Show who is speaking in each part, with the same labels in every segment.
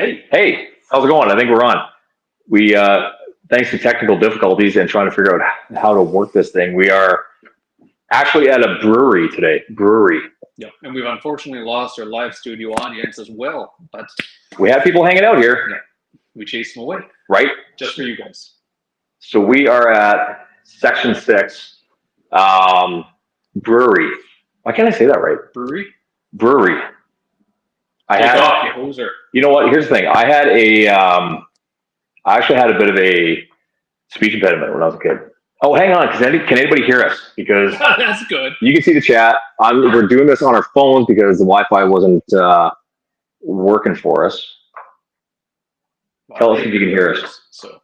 Speaker 1: Hey, how's it going? I think we're on. We, thanks to technical difficulties and trying to figure out how to work this thing, we are actually at a brewery today. Brewery.
Speaker 2: Yeah, and we've unfortunately lost our live studio audience as well, but
Speaker 1: We have people hanging out here,
Speaker 2: yeah, we chased them away
Speaker 1: right?
Speaker 2: just for you guys.
Speaker 1: So we are at Section 6 Brewery. Why can't I say that right?
Speaker 2: Brewery?
Speaker 1: Brewery.
Speaker 2: Take off, you hoser.
Speaker 1: You know what? Here's the thing. I actually had a bit of a speech impediment when I was a kid. Oh, hang on. Can anybody hear us? Because
Speaker 2: That's good.
Speaker 1: you can see the chat. We're doing this on our phones because the Wi-Fi wasn't working for us. Tell us if you can hear us.
Speaker 2: So,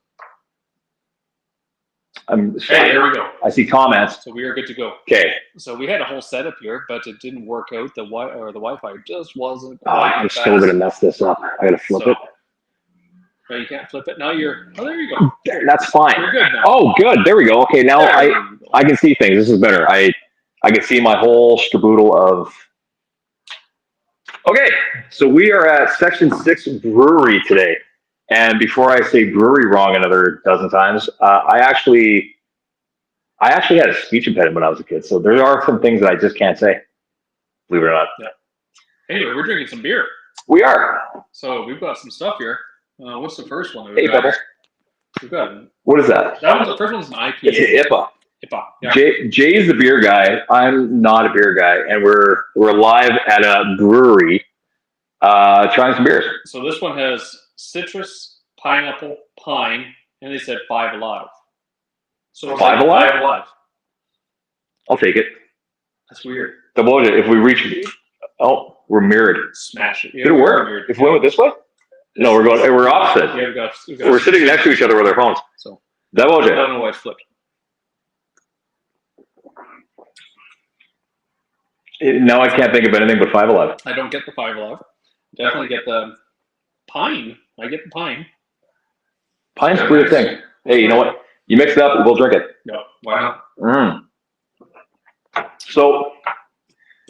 Speaker 1: Hey,
Speaker 2: here we go.
Speaker 1: I see comments.
Speaker 2: So we are good to go.
Speaker 1: Okay.
Speaker 2: So we had a whole setup here, but it didn't work out. The Wi-Fi just wasn't.
Speaker 1: I'm still gonna mess this up. I gotta flip it.
Speaker 2: No, you can't flip it. Now you're. Oh, there you go.
Speaker 1: That's fine.
Speaker 2: You're good now.
Speaker 1: Oh, good. There we go. Okay, now I can see things. This is better. I can see my whole scaboodle of. Okay, so we are at Section 6 Brewery today. And before I say brewery wrong another dozen times, I actually had a speech impediment when I was a kid. So there are some things that I just can't say, believe it or not.
Speaker 2: Yeah. Anyway, we're drinking some beer.
Speaker 1: We are.
Speaker 2: So we've got some stuff here. What's the first one?
Speaker 1: Hey, Bubbles.
Speaker 2: We've got.
Speaker 1: What is that?
Speaker 2: The first one's an IPA.
Speaker 1: It's an IPA.
Speaker 2: IPA. Yeah.
Speaker 1: Jay's the beer guy. I'm not a beer guy, and we're live at a brewery, trying some beers.
Speaker 2: So this one has citrus, pineapple, pine, and they said 5 Alive. So
Speaker 1: Five Alive?
Speaker 2: 5 Alive.
Speaker 1: I'll take it.
Speaker 2: That's weird.
Speaker 1: If we reach, we're mirrored.
Speaker 2: Smash it.
Speaker 1: Did it work? If we went this way? No, we're opposite.
Speaker 2: Yeah,
Speaker 1: We're sitting next to each other with our phones.
Speaker 2: So
Speaker 1: I
Speaker 2: don't know why it flipped.
Speaker 1: Now I can't think of anything but 5 Alive.
Speaker 2: I don't get the 5 Alive. Definitely get the pine. I get the pine.
Speaker 1: Pine's a weird thing. Hey, you know what? You mix it up, we'll drink it.
Speaker 2: No, why not?
Speaker 1: So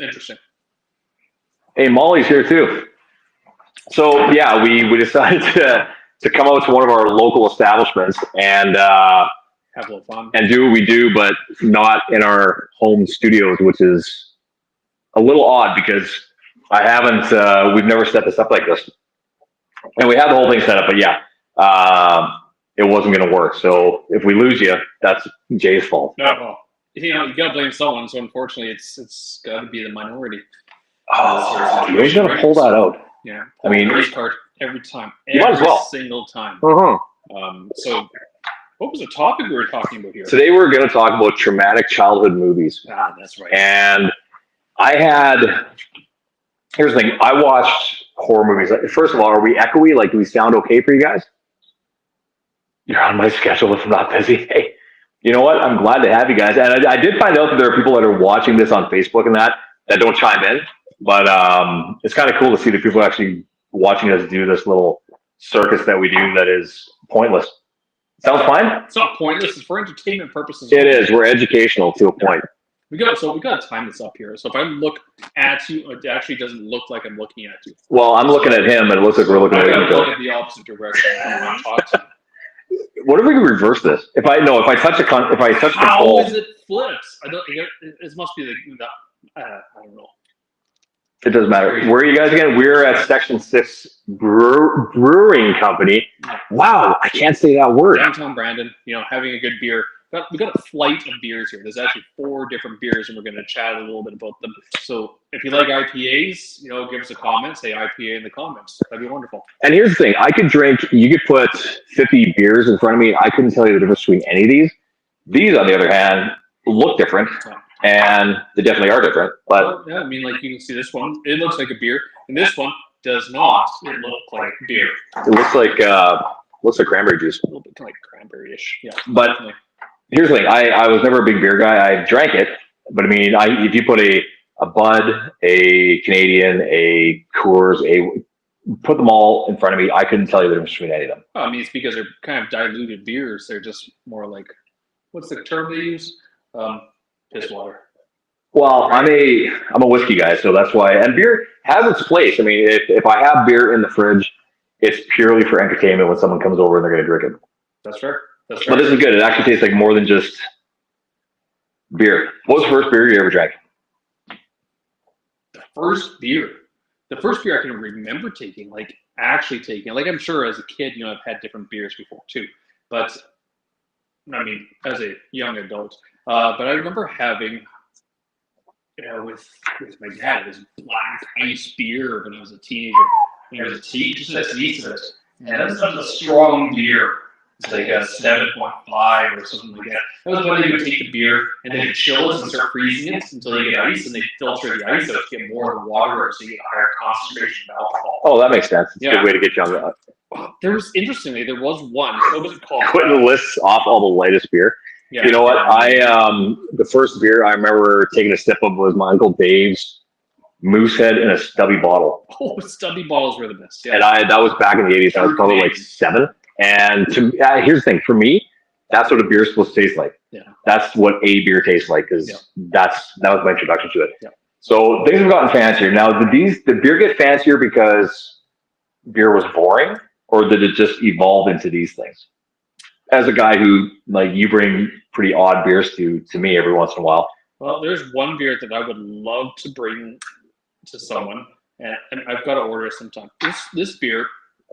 Speaker 2: Interesting.
Speaker 1: Hey, Molly's here too. So yeah, we decided to come out to one of our local establishments and
Speaker 2: have a little fun
Speaker 1: and do what we do, but not in our home studios, which is a little odd because we've never set this up like this. And we had the whole thing set up, but yeah, it wasn't going to work. So if we lose you, that's Jay's fault.
Speaker 2: No, well, you got to blame someone. So unfortunately, it's got to be the minority.
Speaker 1: Oh, you're going to pull that out.
Speaker 2: Yeah,
Speaker 1: I mean,
Speaker 2: card every time.
Speaker 1: You might as well.
Speaker 2: Single time.
Speaker 1: Uh-huh.
Speaker 2: So what was the topic we were talking about here?
Speaker 1: Today we're going to talk about traumatic childhood movies.
Speaker 2: Ah, that's right.
Speaker 1: And here's the thing. I watched horror movies. First of all, are we echoey? Like, do we sound okay for you guys? You're on my schedule if I'm not busy. Hey, you know what? I'm glad to have you guys. And I did find out that there are people that are watching this on Facebook and that don't chime in. But it's kind of cool to see the people actually watching us do this little circus that we do that is pointless. Sounds fine?
Speaker 2: It's not pointless. It's for entertainment purposes.
Speaker 1: It is. We're educational to a point.
Speaker 2: We got to time this up here. So if I look at you, it actually doesn't look like I'm looking at you.
Speaker 1: Well, I'm looking at him, and it looks like we're looking at him.
Speaker 2: Look at the opposite direction. I want to talk to you.
Speaker 1: What if we can reverse this? If I touch the
Speaker 2: How
Speaker 1: pole,
Speaker 2: is it flips? I don't. It must be I don't know.
Speaker 1: it doesn't matter. Where are you guys again? We're at Section 6 Brewing Company. Wow, I can't say that word.
Speaker 2: Downtown Brandon, having a good beer. We got a flight of beers here. There's actually 4 different beers, and we're going to chat a little bit about them. So if you like IPAs, give us a comment. Say IPA in the comments. That'd be wonderful.
Speaker 1: And here's the thing. You could put 50 beers in front of me. I couldn't tell you the difference between any of these. These, on the other hand, look different. And they definitely are different. But
Speaker 2: yeah, I mean, like you can see this one. It looks like a beer. And this one does not look like beer.
Speaker 1: It looks like cranberry juice.
Speaker 2: A little bit like cranberry-ish. Yeah.
Speaker 1: But definitely. Here's the thing. I was never a big beer guy. I drank it. But I mean, if you put a Bud, a Canadian, a Coors, put them all in front of me, I couldn't tell you the difference between any of them.
Speaker 2: Oh, I mean, it's because they're kind of diluted beers. They're just more like, what's the term they use? Piss water.
Speaker 1: Well, I'm a whiskey guy, so that's why. And beer has its place. I mean, if I have beer in the fridge It's purely for entertainment when someone comes over and they're going to drink it.
Speaker 2: That's fair. That's fair.
Speaker 1: But this is good. It actually tastes like more than just beer. What was the first beer you ever drank?
Speaker 2: The first beer I can remember taking, like actually taking, like I'm sure as a kid, I've had different beers before too, but I mean, as a young adult, but I remember having, with my dad, this black ice beer when I was a teenager. It was just a taste of it, and that's not a strong beer. It's like a 7.5 or something like that. That was when they would take the beer and then chill it and start freezing it until you get ice, and they filter the ice out to get more of the water, so you get a higher concentration of alcohol.
Speaker 1: Oh, that makes sense. It's a good way to get you on that.
Speaker 2: There was one. What was it called?
Speaker 1: Quitting the lists off all the lightest beer. Yeah, you know what? The first beer I remember taking a sip of was my Uncle Dave's Moosehead in a stubby bottle.
Speaker 2: Oh, stubby bottles were the best. Yeah.
Speaker 1: And that was back in the 80s. I was probably like 7. And here's the thing. For me, that's what a beer is supposed to taste like.
Speaker 2: Yeah.
Speaker 1: That's what a beer tastes like, because that was my introduction to it.
Speaker 2: Yeah.
Speaker 1: So things have gotten fancier. Now, did the beer get fancier because beer was boring, or did it just evolve into these things? As a guy who, like, you bring pretty odd beers to me every once in a while.
Speaker 2: Well, there's one beer that I would love to bring to someone, and I've got to order it sometime. This beer,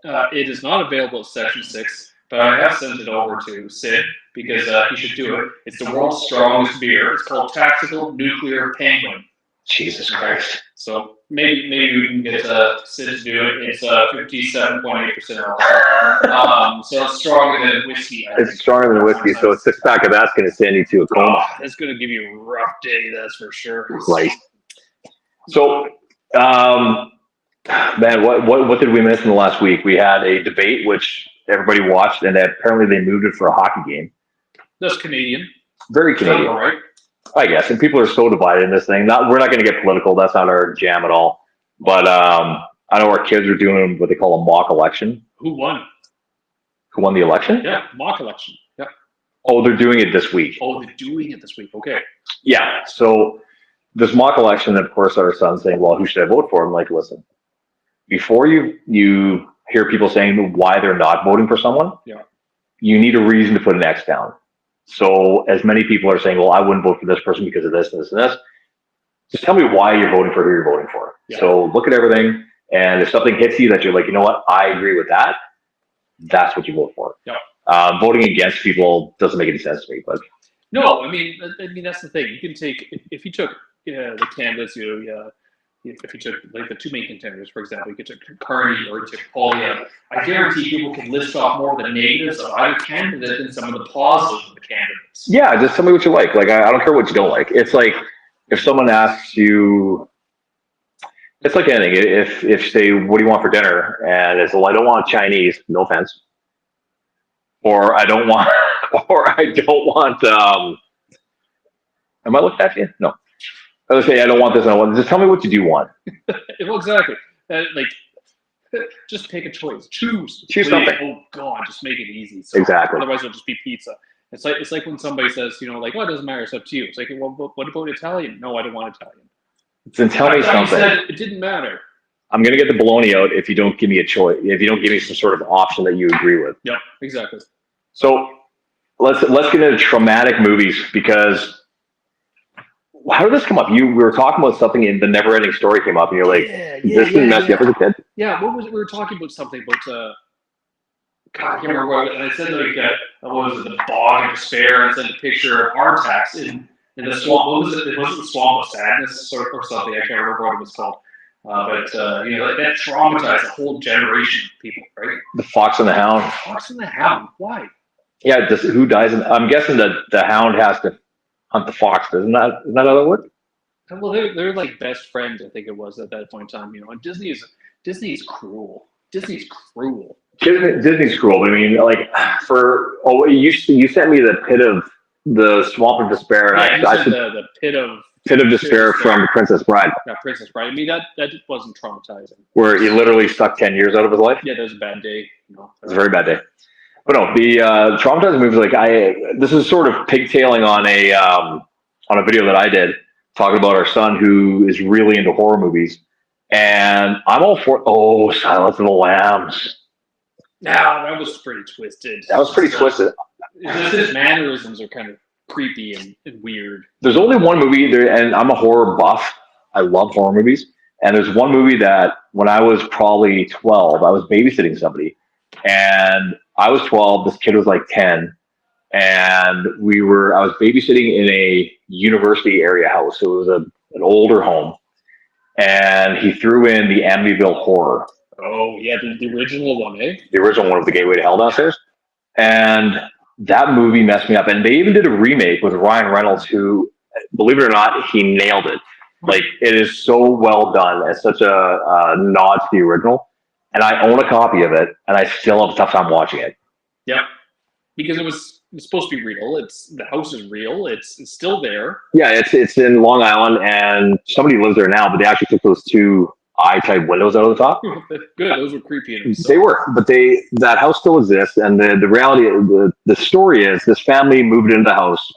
Speaker 2: it is not available at Section 6, but I have sent it over to Sid because he should do it. It's the world's strongest beer. It's called Tactical Nuclear Penguin.
Speaker 1: Jesus Christ.
Speaker 2: So maybe we can get Sid to do it. It's 57.8% alcohol. So it's stronger than whiskey.
Speaker 1: It's stronger than whiskey, so a 6-pack of that's going to send you to a coma.
Speaker 2: It's going to give you a rough day, that's for sure.
Speaker 1: Right. So, man, what did we miss in the last week? We had a debate which everybody watched, and apparently they moved it for a hockey game.
Speaker 2: That's Canadian.
Speaker 1: Very Canadian,
Speaker 2: right?
Speaker 1: I guess. And people are so divided in this thing. We're not going to get political. That's not our jam at all. But I know our kids are doing what they call a mock election.
Speaker 2: Who won?
Speaker 1: Who won the election?
Speaker 2: Yeah, mock election. Yeah.
Speaker 1: Oh, they're doing it this week.
Speaker 2: Oh, they're doing it this week. Okay.
Speaker 1: Yeah. So this mock election, of course, our son's saying, well, who should I vote for? I'm like, listen, before you hear people saying why they're not voting for someone, you need a reason to put an X down. So as many people are saying, well, I wouldn't vote for this person because of this and this and this, just tell me why you're voting for who you're voting for. Yeah. So look at everything, and if something hits you that you're like, you know what, I agree with that, that's what you vote for.
Speaker 2: Yeah.
Speaker 1: Voting against people doesn't make any sense to me. But
Speaker 2: no, I mean that's the thing. You can take, if you took the candidates, if you took like the two main contenders, for example, you could take Carney or you took Poilievre. I guarantee people can list off more of the negatives of either candidate than some of the positives of the candidates. Yeah,
Speaker 1: just tell me what you like. Like, I don't care what you don't like. It's like if someone asks you, it's like anything. If say, what do you want for dinner? And it's, well, I don't want Chinese. No offense. Or I don't want. Am I looking at you? No. I would say I don't want this. I don't want this. Just tell me what you do want.
Speaker 2: Well, exactly. Just pick a choice. Choose
Speaker 1: something.
Speaker 2: Oh God, just make it easy. So
Speaker 1: exactly.
Speaker 2: Otherwise, it'll just be pizza. It's like when somebody says, like, oh, it doesn't matter. It's up to you. It's like, well, what about Italian? No, I don't want Italian.
Speaker 1: Then tell me something. You said
Speaker 2: it didn't matter.
Speaker 1: I'm gonna get the bologna out if you don't give me a choice. If you don't give me some sort of option that you agree with.
Speaker 2: Yep, exactly.
Speaker 1: So let's get into traumatic movies, because how did this come up? We were talking about something, and the Never-Ending Story came up, and you're like, "This didn't mess you up as a kid."
Speaker 2: Yeah, we were talking about something about. I can't remember what. And I said like, what was it? The Bog of Despair. And I sent a picture of Artax in the swamp. What was it? It wasn't the Swamp of Sadness or something. I can't remember what it was called. But that traumatized a whole generation of people, right?
Speaker 1: The Fox and the Hound.
Speaker 2: Fox and the Hound. Why?
Speaker 1: Yeah, who dies? I'm guessing that the Hound has to hunt the fox. Isn't that how that works?
Speaker 2: Well, they're like best friends. I think it was at that point in time. And Disney is cruel. Disney's cruel.
Speaker 1: Disney's cruel. But I mean, like you sent me the Swamp of Despair.
Speaker 2: Yeah, I said the Pit of
Speaker 1: Despair from Princess Bride.
Speaker 2: Yeah, Princess Bride. I mean, that wasn't traumatizing.
Speaker 1: Where he literally sucked 10 years out of his life.
Speaker 2: Yeah, that was a bad day.
Speaker 1: It was a very bad day. But no, the traumatizing movies, like this is sort of pigtailing on a video that I did talking about our son who is really into horror movies, and I'm all for Silence of the Lambs.
Speaker 2: Nah, that was pretty twisted.
Speaker 1: That was pretty twisted.
Speaker 2: His mannerisms are kind of creepy and weird.
Speaker 1: There's only one movie there, and I'm a horror buff. I love horror movies. And there's one movie that when I was probably 12, I was babysitting somebody, and I was 12. This kid was like 10, and I was babysitting in a university area house. So it was an older home, and he threw in the Amityville Horror.
Speaker 2: Oh yeah, the original one, eh?
Speaker 1: The original one with the Gateway to Hell downstairs, and that movie messed me up. And they even did a remake with Ryan Reynolds, who, believe it or not, he nailed it. Like, it is so well done. It's such a nod to the original. And I own a copy of it, and I still have a tough time watching it.
Speaker 2: Yeah, because it's supposed to be real. The house is real. It's still there.
Speaker 1: Yeah, it's in Long Island, and somebody lives there now, but they actually took those two eye-type windows out of the top.
Speaker 2: Good, those were creepy.
Speaker 1: They were, but that house still exists, and the reality, the story is this family moved into the house,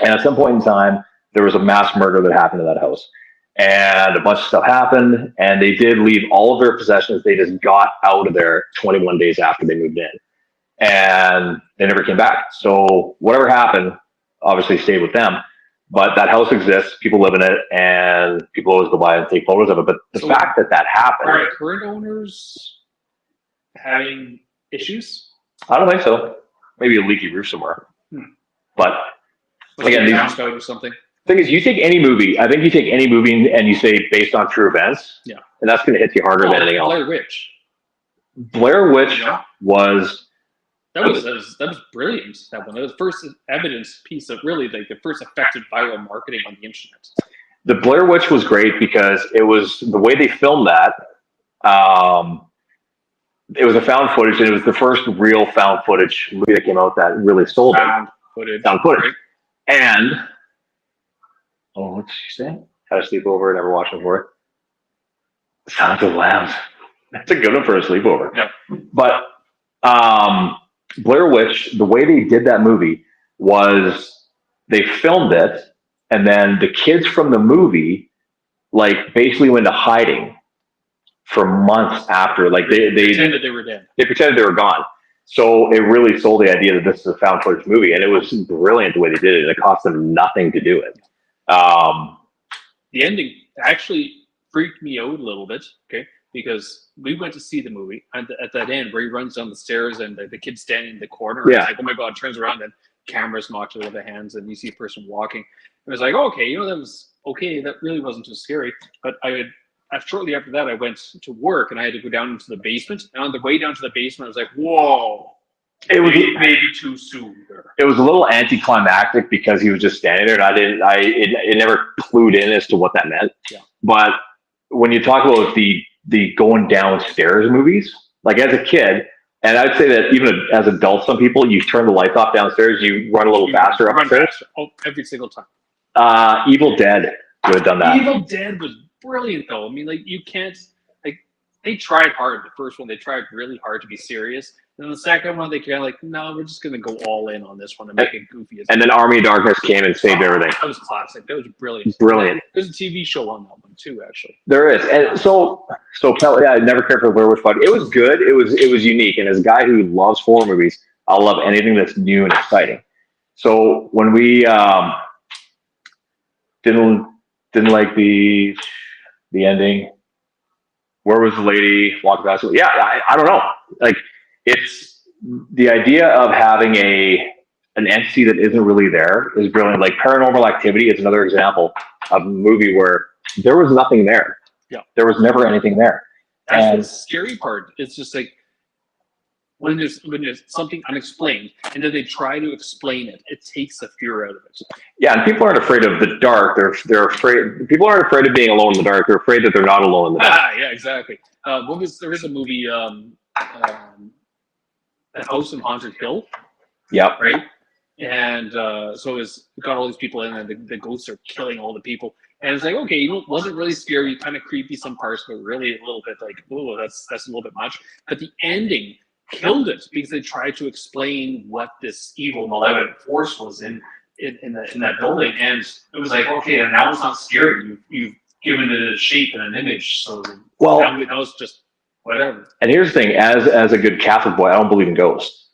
Speaker 1: and at some point in time, there was a mass murder that happened in that house, and a bunch of stuff happened, and they did leave all of their possessions. They just got out of there 21 days after they moved in, and they never came back. So whatever happened, obviously stayed with them. But that house exists, people live in it, and people always go by and take photos of it. But the fact that happened...
Speaker 2: Are current owners having issues?
Speaker 1: I don't think so. Maybe a leaky roof somewhere. But, again,
Speaker 2: or something.
Speaker 1: Thing is, you take any movie, I think you take any movie and you say based on true events,
Speaker 2: yeah,
Speaker 1: and that's going to hit you harder than anything else.
Speaker 2: Blair Witch.
Speaker 1: Blair Witch was...
Speaker 2: That was brilliant. That one. That was the first evidence piece of really like the first effective viral marketing on the internet.
Speaker 1: The Blair Witch was great because it was the way they filmed that. It was a found footage, and it was the first real found footage movie that came out that really sold
Speaker 2: Found
Speaker 1: footage.
Speaker 2: Right?
Speaker 1: And what's she saying? Had a sleepover, never watched it before. Silence of the Lambs. That's a good one for a sleepover.
Speaker 2: Yeah.
Speaker 1: But Blair Witch, the way they did that movie was they filmed it, and then the kids from the movie like basically went into hiding for months after. Like they
Speaker 2: pretended they were dead.
Speaker 1: They pretended they were gone. So it really sold the idea that this is a found footage movie, and it was brilliant the way they did it. And it cost them nothing to do it.
Speaker 2: The ending actually freaked me out a little bit. Okay. Because we went to see the movie, and at that end where he runs down the stairs and the kid's standing in the corner,
Speaker 1: yeah,
Speaker 2: it's like, oh my god, turns around and cameras knocked out of the hands, and you see a person walking. It was like, okay, that was okay. That really wasn't too scary. But shortly after that, I went to work, and I had to go down into the basement. And on the way down to the basement, I was like, whoa, it was maybe too soon.
Speaker 1: It was a little anticlimactic because he was just standing there, and it never clued in as to what that meant.
Speaker 2: Yeah.
Speaker 1: But when you talk about the going downstairs movies, like as a kid, and I'd say that even as adults, some people, you turn the lights off downstairs, you run a little faster upstairs.
Speaker 2: Oh, every single time.
Speaker 1: Evil Dead would have done that.
Speaker 2: Evil Dead was brilliant, though. I mean, like, you can't, like, they tried hard. The first one, they tried really hard to be serious. And then the second one, they kind of like, no, we're just going to go all in on this one and make it goofy.
Speaker 1: And then Army of Darkness came and saved everything.
Speaker 2: That was classic. That was brilliant.
Speaker 1: Brilliant.
Speaker 2: There's a TV show on that one, too, actually.
Speaker 1: There is. And so yeah, I never cared for Blair Witch Project. It was good. It was unique. And as a guy who loves horror movies, I love anything that's new and exciting. So when we didn't like the ending, where was the lady walking past? Yeah, I don't know. Like, it's the idea of having an entity that isn't really there is brilliant. Like Paranormal Activity is another example of a movie where there was nothing there.
Speaker 2: Yeah,
Speaker 1: there was never anything there.
Speaker 2: That's the scary part. It's just like when there's something unexplained, and then they try to explain it, it takes the fear out of it.
Speaker 1: Yeah, and people aren't afraid of the dark. They're afraid. People aren't afraid of being alone in the dark. They're afraid that they're not alone in the dark.
Speaker 2: Yeah, exactly. There is a movie, The House on Haunted Hill.
Speaker 1: Yep.
Speaker 2: Right. And so it's got all these people in, and the ghosts are killing all the people. And it's like, okay, it wasn't really scary, kind of creepy some parts, but really a little bit like, oh, that's a little bit much. But the ending killed it because they tried to explain what this evil malevolent force was in that building, and it was like, okay, and now it's not scary. You've given it a shape and an image, so now it's just whatever.
Speaker 1: And here's the thing: as a good Catholic boy, I don't believe in ghosts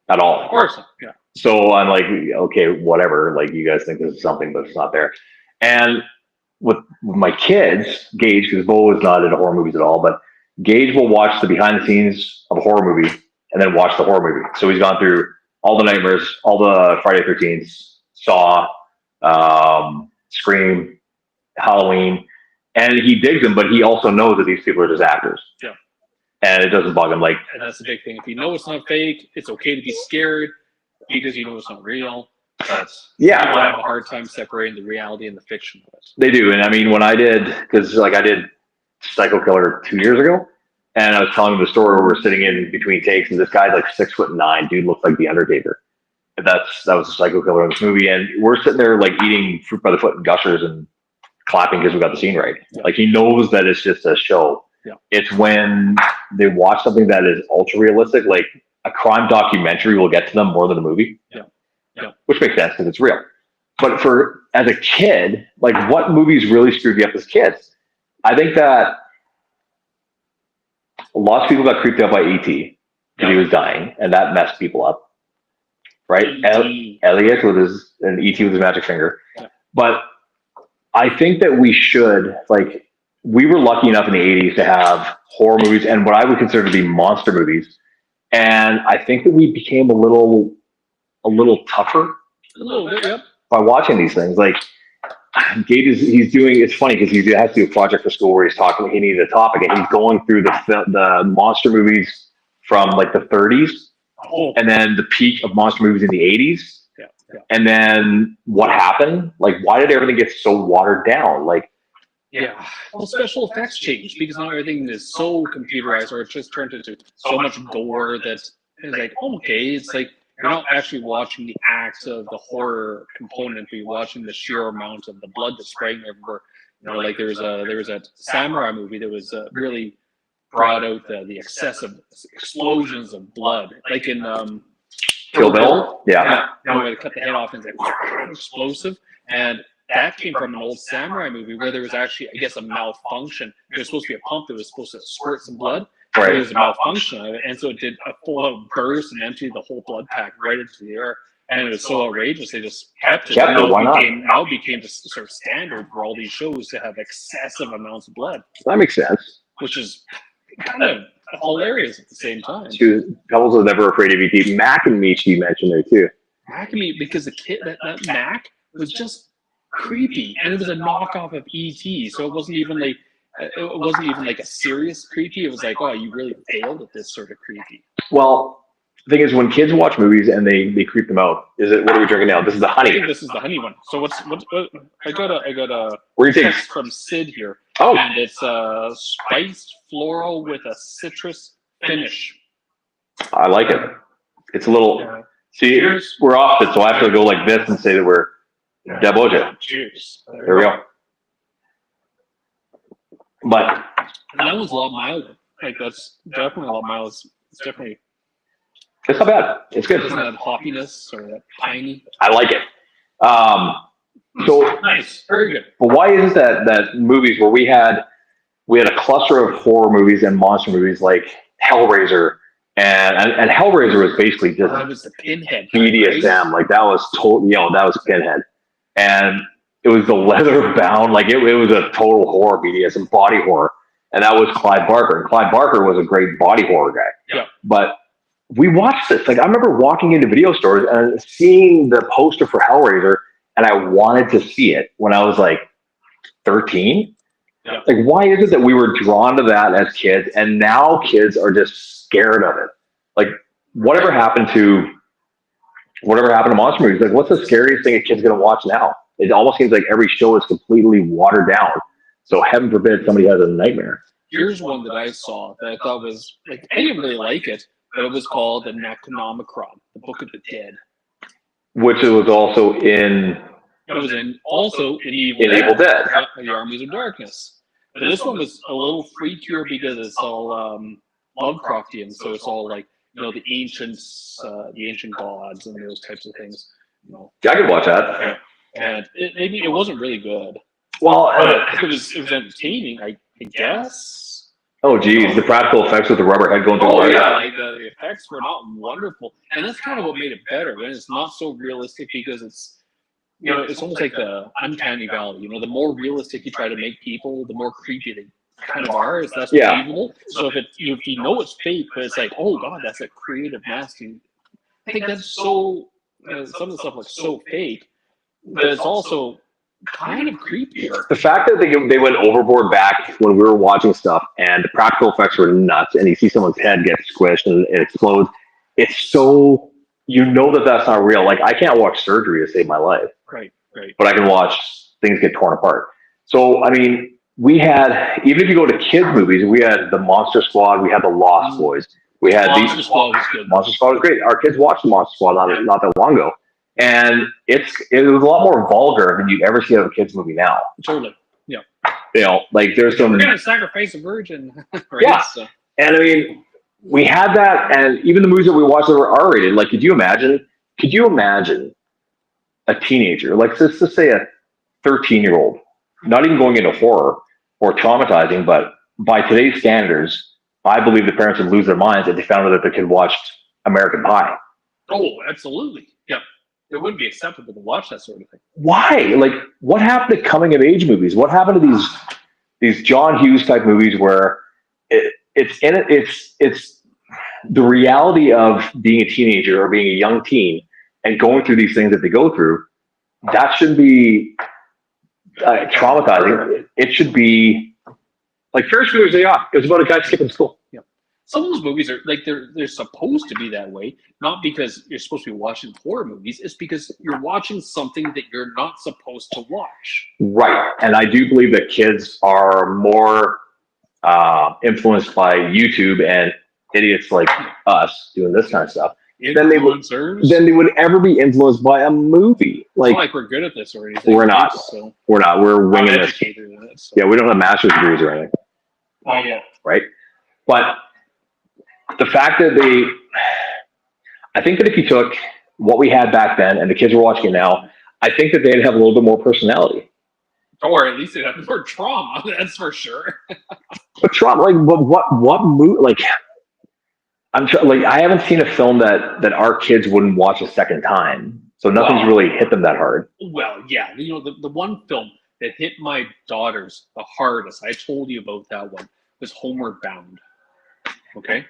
Speaker 1: at all.
Speaker 2: Of course, yeah.
Speaker 1: So I'm like, okay, whatever. Like you guys think this is something, but it's not there. And with my kids, Gage, because Bo is not into horror movies at all, but Gage will watch the behind the scenes of a horror movie and then watch the horror movie. So he's gone through all the Nightmares, all the Friday 13th, Saw, Scream, Halloween, and he digs them, but he also knows that these people are just actors.
Speaker 2: Yeah.
Speaker 1: And it doesn't bug him. Like,
Speaker 2: and that's the big thing. If you know it's not fake, it's okay to be scared because you know it's not real. But
Speaker 1: yeah,
Speaker 2: people have a hard time separating the reality and the fiction of it.
Speaker 1: They do. And I mean, when I did, because like I did Psycho Killer 2 years ago, and I was telling him the story where we're sitting in between takes, and this guy's like 6'9", dude looks like the Undertaker. And that was a Psycho Killer in this movie, and we're sitting there like eating fruit by the foot and gushers and clapping because we got the scene right.
Speaker 2: Yeah.
Speaker 1: Like he knows that it's just a show.
Speaker 2: Yeah.
Speaker 1: It's when they watch something that is ultra realistic, like a crime documentary will get to them more than a movie.
Speaker 2: Yeah. Yeah.
Speaker 1: Which makes sense because it's real. But as a kid, like what movies really screwed you up as kids? I think that lots of people got creeped out by E.T. because he was dying, and that messed people up. Right? Elliot and E.T. with his magic finger.
Speaker 2: Yeah.
Speaker 1: But I think that we should, like, we were lucky enough in the 80s to have horror movies and what I would consider to be monster movies. And I think that we became a little tougher
Speaker 2: A little bit, yep.
Speaker 1: by watching these things. Like, he's doing, it's funny because he has to do a project for school where he's talking, he needed a topic, and he's going through the monster movies from like the 30s, and then the peak of monster movies in the 80s.
Speaker 2: Yeah, yeah.
Speaker 1: And then what happened? Like, why did everything get so watered down? Like,
Speaker 2: yeah. Well, special effects changed because now everything is so computerized, or it just turned into so much gore that it's like, okay, it's like you're not actually watching the acts of the horror component, but you're watching the sheer amount of the blood that's spraying everywhere. You know, like there was a samurai movie that was really brought out the excessive explosions of blood, like in
Speaker 1: Kill Bill. Yeah.
Speaker 2: Where they cut the head off and it's like explosive, and that came from an old samurai movie where there was actually, I guess, a malfunction. There was supposed to be a pump that was supposed to squirt some blood.
Speaker 1: Right.
Speaker 2: There was a malfunction of it, and so it did a full-out burst and emptied the whole blood pack right into the air. And it was so outrageous, they just kept it. Now it became just sort of standard for all these shows to have excessive amounts of blood.
Speaker 1: That makes sense.
Speaker 2: Which is kind of hilarious at the same time.
Speaker 1: Pebbles was never afraid of E.T. Mac and Michi mentioned there too.
Speaker 2: Mac and me, because the kid, that Mac was just creepy, and it was a knockoff of E.T. So it wasn't even like a serious creepy. It was like, oh, you really failed at this sort of creepy.
Speaker 1: Well, the thing is, when kids watch movies and they creep them out, what are we drinking now? This is the honey.
Speaker 2: I think this is the honey one. So what I got a
Speaker 1: What do you
Speaker 2: text from Sid here.
Speaker 1: Oh,
Speaker 2: and it's spiced floral with a citrus finish.
Speaker 1: I like it. It's a little. See,
Speaker 2: Cheers.
Speaker 1: we're off it, so I have to go like this and say that we're Deboja.
Speaker 2: Cheers.
Speaker 1: There we go. But
Speaker 2: and that one's a lot milder. Like that's definitely a lot milder. It's definitely.
Speaker 1: It's not bad. It's good.
Speaker 2: It doesn't have hoppiness or that piney.
Speaker 1: I like it. So
Speaker 2: Nice. Very good.
Speaker 1: but why is it that movies where we had a cluster of horror movies and monster movies like Hellraiser and Hellraiser was basically just
Speaker 2: That was the Pinhead.
Speaker 1: BDSM, like that was that was Pinhead, and it was the leather bound, like it was a total horror BDSM body horror, and that was Clyde Barker. And Clyde Barker was a great body horror guy.
Speaker 2: Yeah.
Speaker 1: But we watched this. Like I remember walking into video stores and seeing the poster for Hellraiser, and I wanted to see it when I was like 13.
Speaker 2: Yeah.
Speaker 1: Like, why is it that we were drawn to that as kids, and now kids are just scared of it? Like, whatever happened to monster movies? Like, what's the scariest thing a kid's gonna watch now? It almost seems like every show is completely watered down. So heaven forbid somebody has a nightmare.
Speaker 2: Here's one that I saw that I thought was like, I didn't really like it, but it was called the Necronomicon, the Book of the Dead.
Speaker 1: Which it was also in.
Speaker 2: It was also in
Speaker 1: Evil Dead.
Speaker 2: The Armies of Darkness. But this one was a little freakier because it's all Lovecraftian, so it's all like the ancient gods and those types of things.
Speaker 1: Yeah, I could watch that.
Speaker 2: And it wasn't really good.
Speaker 1: Well,
Speaker 2: it was entertaining, I guess.
Speaker 1: Oh, geez, the practical effects with the rubber head going through the
Speaker 2: Oh
Speaker 1: wire.
Speaker 2: yeah, like the effects were not wonderful, and that's kind of what made it better. When it's not so realistic because it's it's almost like the uncanny valley. The more realistic you try to make people, the more creepy they kind of are. It's less
Speaker 1: Yeah.
Speaker 2: believable. So if you know it's fake, but it's like, oh god, that's a creative, nasty. I think that's so. Some of the stuff looks so fake, but it's also kind of creepier.
Speaker 1: The fact that they went overboard back when we were watching stuff and the practical effects were nuts and you see someone's head get squished and it explodes, it's so, that that's not real. Like, I can't watch surgery to save my life.
Speaker 2: Right.
Speaker 1: But I can watch things get torn apart. So, I mean, we had, even if you go to kids' movies, we had the Monster Squad, we had the Lost Boys. We had
Speaker 2: Monster Squad was good.
Speaker 1: Monster Squad was great. Our kids watched the Monster Squad not that long ago. And it was a lot more vulgar than you'd ever see out of a kids movie now.
Speaker 2: Totally. Yeah.
Speaker 1: Like there's some.
Speaker 2: We're gonna sacrifice a virgin. Right?
Speaker 1: Yeah. So. And I mean, we had that, and even the movies that we watched that were R-rated. Like, could you imagine a teenager, like let's just say a 13-year-old, not even going into horror or traumatizing, but by today's standards, I believe the parents would lose their minds if they found out that their kid watched American Pie.
Speaker 2: Oh, absolutely. Yeah. It wouldn't be acceptable to watch that sort of thing.
Speaker 1: Why? Like, what happened to coming of age movies? What happened to these John Hughes type movies where it's the reality of being a teenager or being a young teen and going through these things that they go through? That shouldn't be traumatizing. It should be like Ferris Bueller's Day Off. It was about a guy skipping school.
Speaker 2: Yeah. Some of those movies are like they're supposed to be that way, not because you're supposed to be watching horror movies. It's because you're watching something that you're not supposed to watch.
Speaker 1: Right, and I do believe that kids are more influenced by YouTube and idiots like us doing this kind of stuff than they would ever be influenced by a movie.
Speaker 2: It's not like we're good at this or anything.
Speaker 1: We're not. So we're not. We're winging this.
Speaker 2: So.
Speaker 1: Yeah, we don't have master's degrees or anything.
Speaker 2: Oh yeah.
Speaker 1: Right, but the fact that I think that if you took what we had back then and the kids were watching it now, I think that they'd have a little bit more personality.
Speaker 2: Or at least they'd have more trauma, that's for sure.
Speaker 1: But trauma, like, what movie, like, I haven't seen a film that our kids wouldn't watch a second time. So nothing's really hit them that hard.
Speaker 2: Well, yeah. The one film that hit my daughters the hardest, I told you about that one, was Homeward Bound. Okay?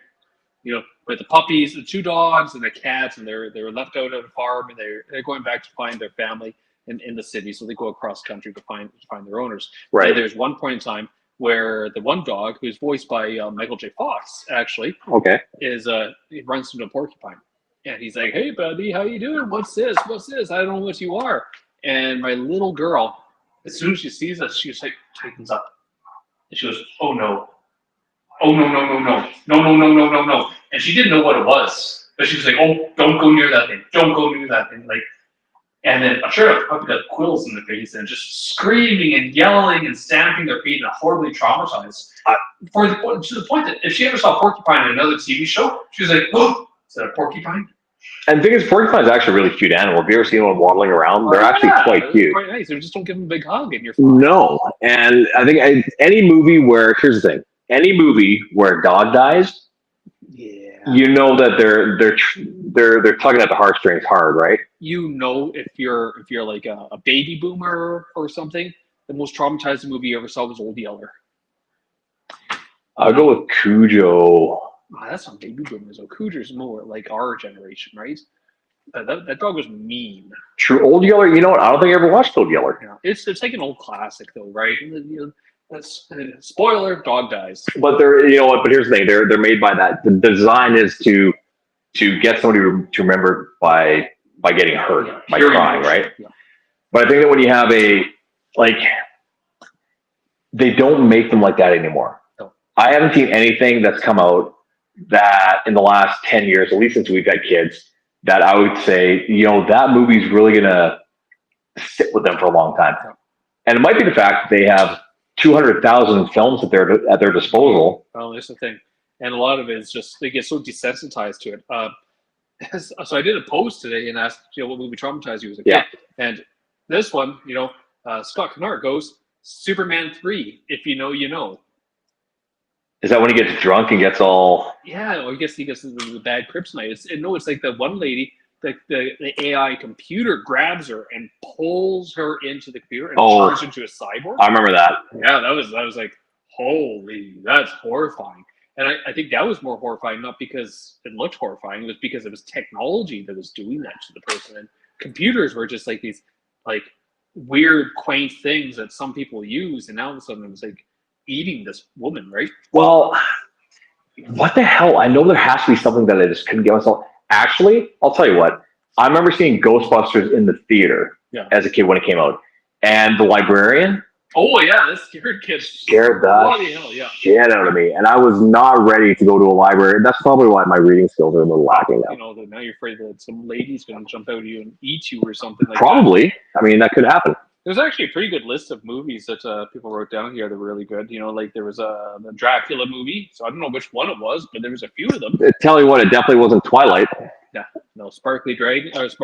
Speaker 2: With the puppies, the two dogs and the cats, and they were left out at a farm, and they're going back to find their family in the city, so they go across country to find their owners.
Speaker 1: Right.
Speaker 2: And there's one point in time where the one dog, who's voiced by Michael J. Fox, actually, he runs into a porcupine, and he's like, "Hey, buddy, how you doing? What's this? I don't know what you are." And my little girl, as soon as she sees us, she just like tightens up, and she goes, "Oh no. Oh, no. And she didn't know what it was. But she was like, "Oh, don't go near that thing. Don't go near that thing." Like, and then I'm sure the puppy got quills in the face and just screaming and yelling and stamping their feet and horribly traumatized. To the point that if she ever saw porcupine in another TV show, she was like, "Oh, is that a porcupine?"
Speaker 1: And the thing is, porcupine's actually a really cute animal. Have you ever seen one waddling around? They're actually quite cute.
Speaker 2: Quite nice. They just don't give them a big hug and you're fine.
Speaker 1: No. And I think any movie where, here's the thing, any movie where a dog dies, you know that they're tugging at the heartstrings hard, right?
Speaker 2: If you're like a baby boomer or something, the most traumatizing movie you ever saw was Old Yeller.
Speaker 1: I'll go with Cujo.
Speaker 2: That's not baby boomers though. Cujo's more like our generation, right? That dog was mean.
Speaker 1: True. Old Yeller. You know what? I don't think I ever watched Old Yeller.
Speaker 2: Yeah, it's like an old classic though, right? That's spoiler. Dog dies.
Speaker 1: But But here's the thing: they're made by that. The design is to get somebody to remember by getting hurt, by crying, right? Yeah. But I think that when you have they don't make them like that anymore. No. I haven't seen anything that's come out that in the last 10 years, at least since we've had kids, that I would say, that movie's really gonna sit with them for a long time. Yeah. And it might be the fact that they have 200,000 films at their disposal.
Speaker 2: Well, that's the thing, and a lot of it is just they get so desensitized to it. So I did a post today and asked, what movie traumatized you as a kid? And this one, Scott Kennard goes Superman 3. If you know, you know.
Speaker 1: Is that when he gets drunk and gets all?
Speaker 2: Yeah, well, I guess he gets the bad kryptonite. It's like the one lady, the AI computer grabs her and pulls her into the computer and turns her into a cyborg.
Speaker 1: I remember that.
Speaker 2: Yeah, that was like, holy, that's horrifying. And I think that was more horrifying, not because it looked horrifying, it was because it was technology that was doing that to the person. And computers were just like these like weird, quaint things that some people use, and now all of a sudden it was like eating this woman, right?
Speaker 1: Well, what the hell? I know there has to be something that I just couldn't get myself. Actually, I'll tell you what. I remember seeing Ghostbusters in the theater as a kid when it came out, and the librarian.
Speaker 2: Oh yeah, that scared kids.
Speaker 1: Scared the shit out of me, and I was not ready to go to a library. That's probably why my reading skills are a little lacking now.
Speaker 2: You know, now you're afraid that some lady's going to jump out at you and eat you or something like
Speaker 1: probably. That. I mean, that could happen.
Speaker 2: There's actually a pretty good list of movies that people wrote down here that were really good. You know, like there was the Dracula movie. So I don't know which one it was, but there was a few of them.
Speaker 1: Tell you what, it definitely wasn't Twilight.
Speaker 2: Yeah, no, sparkly Draculas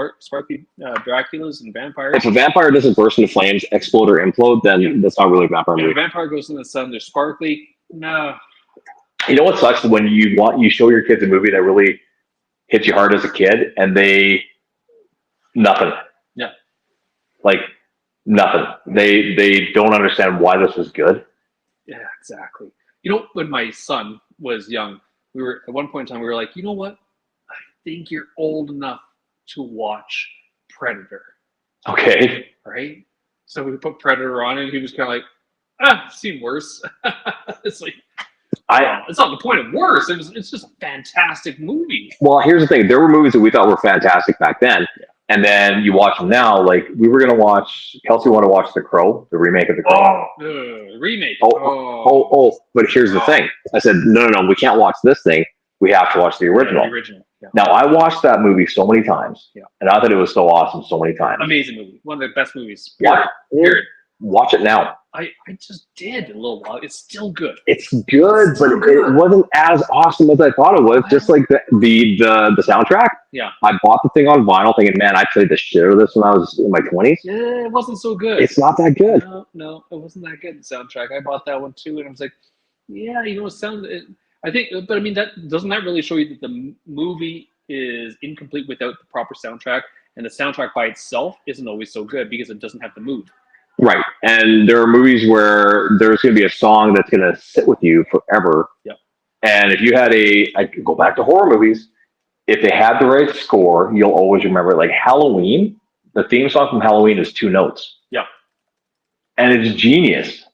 Speaker 2: and vampires.
Speaker 1: If a vampire doesn't burst into flames, explode or implode, then that's not really a vampire movie.
Speaker 2: If a vampire goes in the sun, they're sparkly. No.
Speaker 1: You know what sucks when you show your kids a movie that really hits you hard as a kid, and they nothing.
Speaker 2: Yeah.
Speaker 1: Like nothing. They don't understand why this is good.
Speaker 2: Yeah, exactly. You know, when my son was young, we were at one point in time we were like, you know what? I think you're old enough to watch Predator.
Speaker 1: Okay.
Speaker 2: Right? So we put Predator on, and he was kind of like, I've seen worse. It's like, it's not the point of worse. It's just a fantastic movie.
Speaker 1: Well, here's the thing. There were movies that we thought were fantastic back then. Yeah. And then you watch them now. Like, we were going to watch, Kelsey wanted to watch The Crow, the remake of The Crow.
Speaker 2: Remake.
Speaker 1: But here's the thing. I said, no, we can't watch this thing. We have to watch the original.
Speaker 2: Yeah.
Speaker 1: Now, I watched that movie so many times. Yeah. And I thought it was so awesome so many times.
Speaker 2: Amazing movie. One of the best movies.
Speaker 1: Period. Watch it now.
Speaker 2: I just did a little while. It's still good.
Speaker 1: It's good, but it wasn't as awesome as I thought it was. Just like the soundtrack.
Speaker 2: Yeah.
Speaker 1: I bought the thing on vinyl thinking, man, I played the shit out of this when I was in my 20s.
Speaker 2: Yeah, it wasn't so good.
Speaker 1: It's not that good.
Speaker 2: No, it wasn't that good, the soundtrack. I bought that one too, and I was like, yeah, you know, I think, but I mean, doesn't that really show you that the movie is incomplete without the proper soundtrack, and the soundtrack by itself isn't always so good because it doesn't have the mood.
Speaker 1: Right. And there are movies where there's going to be a song that's going to sit with you forever.
Speaker 2: Yep.
Speaker 1: And if you had I could go back to horror movies, if they had the right score, you'll always remember it. Like Halloween, the theme song from Halloween is 2 notes.
Speaker 2: Yeah.
Speaker 1: And it's genius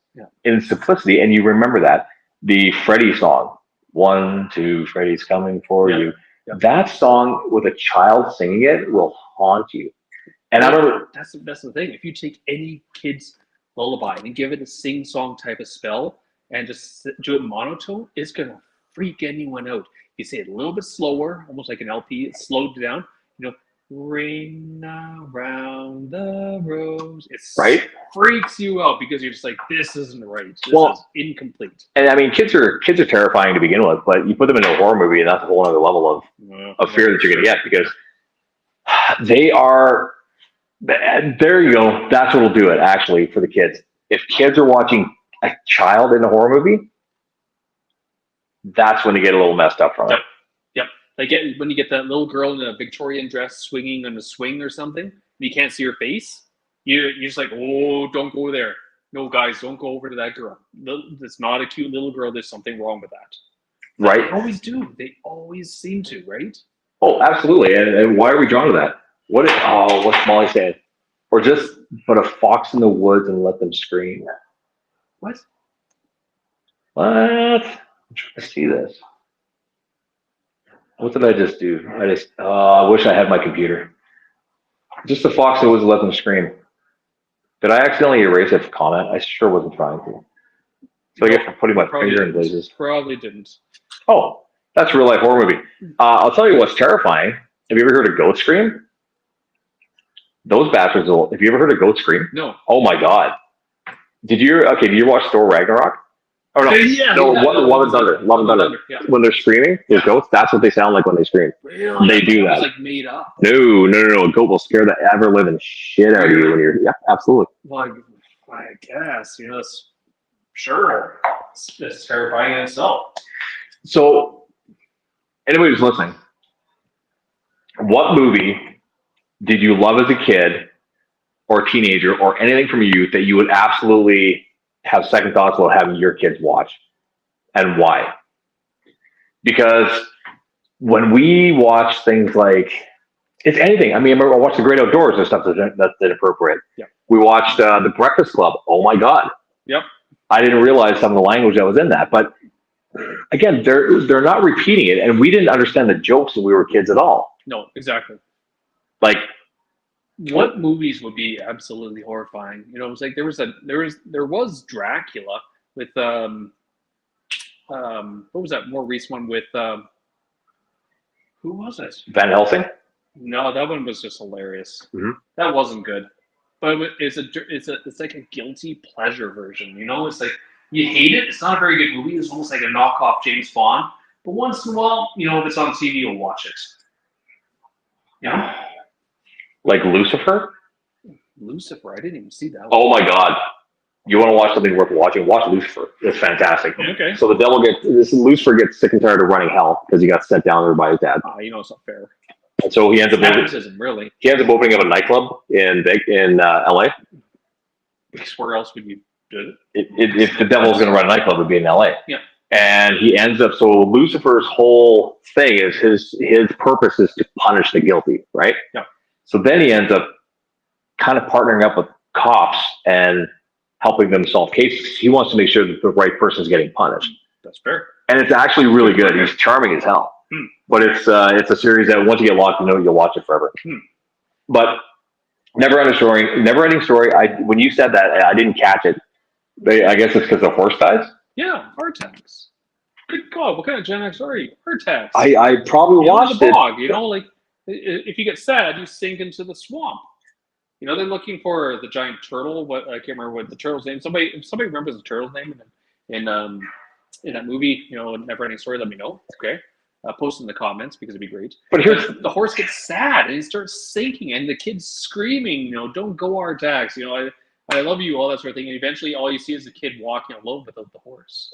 Speaker 1: in its simplicity. And you remember that. The Freddy song, 1, 2, Freddy's coming for you. Yep. That song with a child singing it will haunt you. And I don't.
Speaker 2: That's the thing. If you take any kid's lullaby and give it a sing-song type of spell and just do it monotone, it's gonna freak anyone out. You say it a little bit slower, almost like an LP. It's slowed down. You know, ring around the rose. It freaks you out because you're just like, this isn't right. This is incomplete.
Speaker 1: And I mean, kids are terrifying to begin with, but you put them into a horror movie, and that's a whole other level of fear that you're gonna get because they are. There you go. That's what will do it, actually, for the kids. If kids are watching a child in a horror movie, that's when you get a little messed up from it.
Speaker 2: Yep. Like when you get that little girl in a Victorian dress swinging on a swing or something, and you can't see her face, you're just like, oh, don't go there. No, guys, don't go over to that girl. That's not a cute little girl. There's something wrong with that.
Speaker 1: Right.
Speaker 2: They always do. They always seem to, right?
Speaker 1: Oh, absolutely. And why are we drawn to that? What's Molly saying? Or just put a fox in the woods and let them scream.
Speaker 2: What?
Speaker 1: I'm trying to see this. What did I just do? I wish I had my computer. Just the fox in the woods and let them scream. Did I accidentally erase a comment? I sure wasn't trying to. So I get for putting my finger in places.
Speaker 2: Probably didn't.
Speaker 1: Oh, that's a real life horror movie. I'll tell you what's terrifying. Have you ever heard a goat scream? Those bastards will. Have you ever heard a goat scream?
Speaker 2: No.
Speaker 1: Oh my god. Did you watch Thor Ragnarok? Oh no. Love and Thunder. Love and Thunder. Yeah. When they're screaming, there's goats. That's what they sound like when they scream.
Speaker 2: Really?
Speaker 1: They do that.
Speaker 2: It's like made up.
Speaker 1: No. A goat will scare the ever living shit out of you when you're. Yeah, absolutely.
Speaker 2: Well, I guess it's Sure. It's terrifying in itself.
Speaker 1: So, anybody who's listening, what movie did you love as a kid or teenager or anything from your youth that you would absolutely have second thoughts about having your kids watch, and why? Because when we watch things like, it's anything. I mean, I remember I watched The Great Outdoors and stuff that's inappropriate.
Speaker 2: Yep.
Speaker 1: We watched The Breakfast Club. Oh my God.
Speaker 2: Yep.
Speaker 1: I didn't realize some of the language that was in that. But again, they're not repeating it, and we didn't understand the jokes when we were kids at all.
Speaker 2: No, exactly.
Speaker 1: Like,
Speaker 2: what movies would be absolutely horrifying? You know, it was like there was Dracula with what was that more recent one with who was it?
Speaker 1: Van Helsing.
Speaker 2: No, that one was just hilarious.
Speaker 1: Mm-hmm.
Speaker 2: That wasn't good. But it's like a guilty pleasure version. You know, it's like you hate it. It's not a very good movie. It's almost like a knockoff James Bond. But once in a while, you know, if it's on TV, you'll watch it. Yeah.
Speaker 1: Like Lucifer.
Speaker 2: Lucifer. I didn't even see that one.
Speaker 1: Oh my God. You want to watch something worth watching? Watch Lucifer. It's fantastic.
Speaker 2: Okay.
Speaker 1: So Lucifer gets sick and tired of running hell because he got sent down there by his dad.
Speaker 2: You know, it's not fair.
Speaker 1: And so he ends up
Speaker 2: really.
Speaker 1: He ends up opening up a nightclub in LA.
Speaker 2: Because where else would you do
Speaker 1: it? If the devil's going to run a nightclub, it would be in LA.
Speaker 2: Yeah.
Speaker 1: And he ends up, so Lucifer's whole thing is his purpose is to punish the guilty, right?
Speaker 2: Yeah.
Speaker 1: So then he ends up kind of partnering up with cops and helping them solve cases. He wants to make sure that the right person is getting punished.
Speaker 2: That's fair.
Speaker 1: And it's actually really good. He's charming as hell. But it's a series that once you get locked, you know you'll watch it forever. But Never Ending Story. When you said that, I didn't catch it. I guess it's because the horse dies.
Speaker 2: Yeah, heart attacks. Good God, what kind of Gen X are you? Heart attacks.
Speaker 1: I probably watched
Speaker 2: the
Speaker 1: it.
Speaker 2: bog, you know, like if you get sad, you sink into the swamp. You know, they're looking for the giant turtle. What I can't remember what the turtle's name. If somebody remembers the turtle's name in that movie, you know, Never Ending Story, let me know. Okay. Post in the comments because it'd be great.
Speaker 1: But
Speaker 2: the horse gets sad and he starts sinking, and the kid's screaming, you know, "Don't go our attacks!" You know, I love you, all that sort of thing. And eventually, all you see is the kid walking alone without the horse.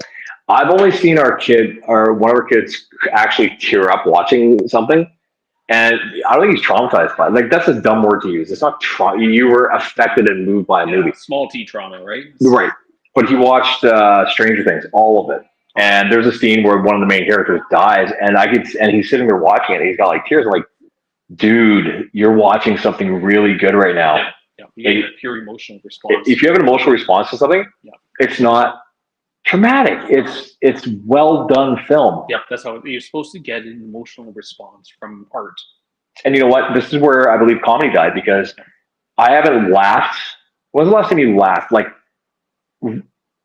Speaker 1: I've only seen one of our kids actually tear up watching something, and I don't think he's traumatized by it. Like, that's a dumb word to use. It's not trauma. You were affected and moved by a movie.
Speaker 2: Small T trauma, right?
Speaker 1: Right. But he watched Stranger Things, all of it. And there's a scene where one of the main characters dies, and he's sitting there watching it, and he's got like tears. I'm like, dude, you're watching something really good right now.
Speaker 2: Yeah. You get a pure emotional response.
Speaker 1: If you have an emotional response to something, it's not traumatic. It's well done film.
Speaker 2: Yep, that's how you're supposed to get an emotional response from art.
Speaker 1: And you know what? This is where I believe comedy died, because I haven't laughed. When's the last time you laughed? Like,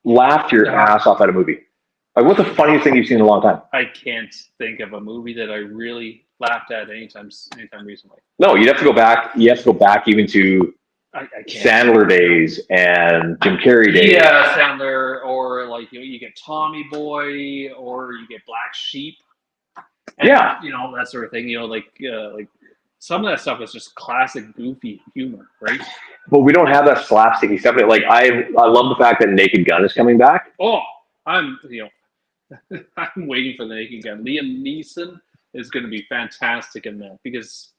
Speaker 1: laughed your ass off at a movie? Like, what's the funniest thing you've seen in a long time?
Speaker 2: I can't think of a movie that I really laughed at anytime recently.
Speaker 1: No, you'd have to go back. You have to go back even to
Speaker 2: I can't.
Speaker 1: Sandler days and Jim Carrey days.
Speaker 2: Yeah, Sandler, or like you get Tommy Boy, or you get Black Sheep. And, you know, that sort of thing. You know, like some of that stuff is just classic goofy humor, right?
Speaker 1: But we don't have that slapsticky stuff. Like, I love the fact that Naked Gun is coming back.
Speaker 2: Oh, I'm waiting for the Naked Gun. Liam Neeson is going to be fantastic in that, because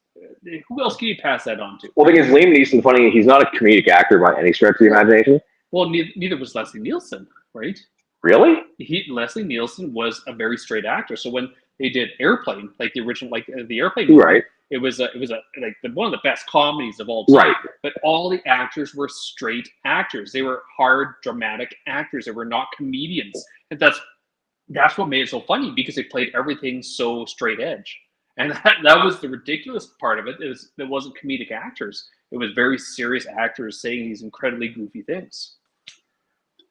Speaker 2: who else can you pass that on to?
Speaker 1: Well, the thing is, Liam Neeson, funny, he's not a comedic actor by any stretch of the imagination.
Speaker 2: Well, neither was Leslie Nielsen, right?
Speaker 1: Really?
Speaker 2: Leslie Nielsen was a very straight actor. So when they did Airplane, like the original, like the Airplane movie,
Speaker 1: right?
Speaker 2: It was one of the best comedies of all time.
Speaker 1: Right.
Speaker 2: But all the actors were straight actors. They were hard, dramatic actors. They were not comedians. And that's what made it so funny, because they played everything so straight edge. And that was the ridiculous part of it. It wasn't comedic actors. It was very serious actors saying these incredibly goofy things.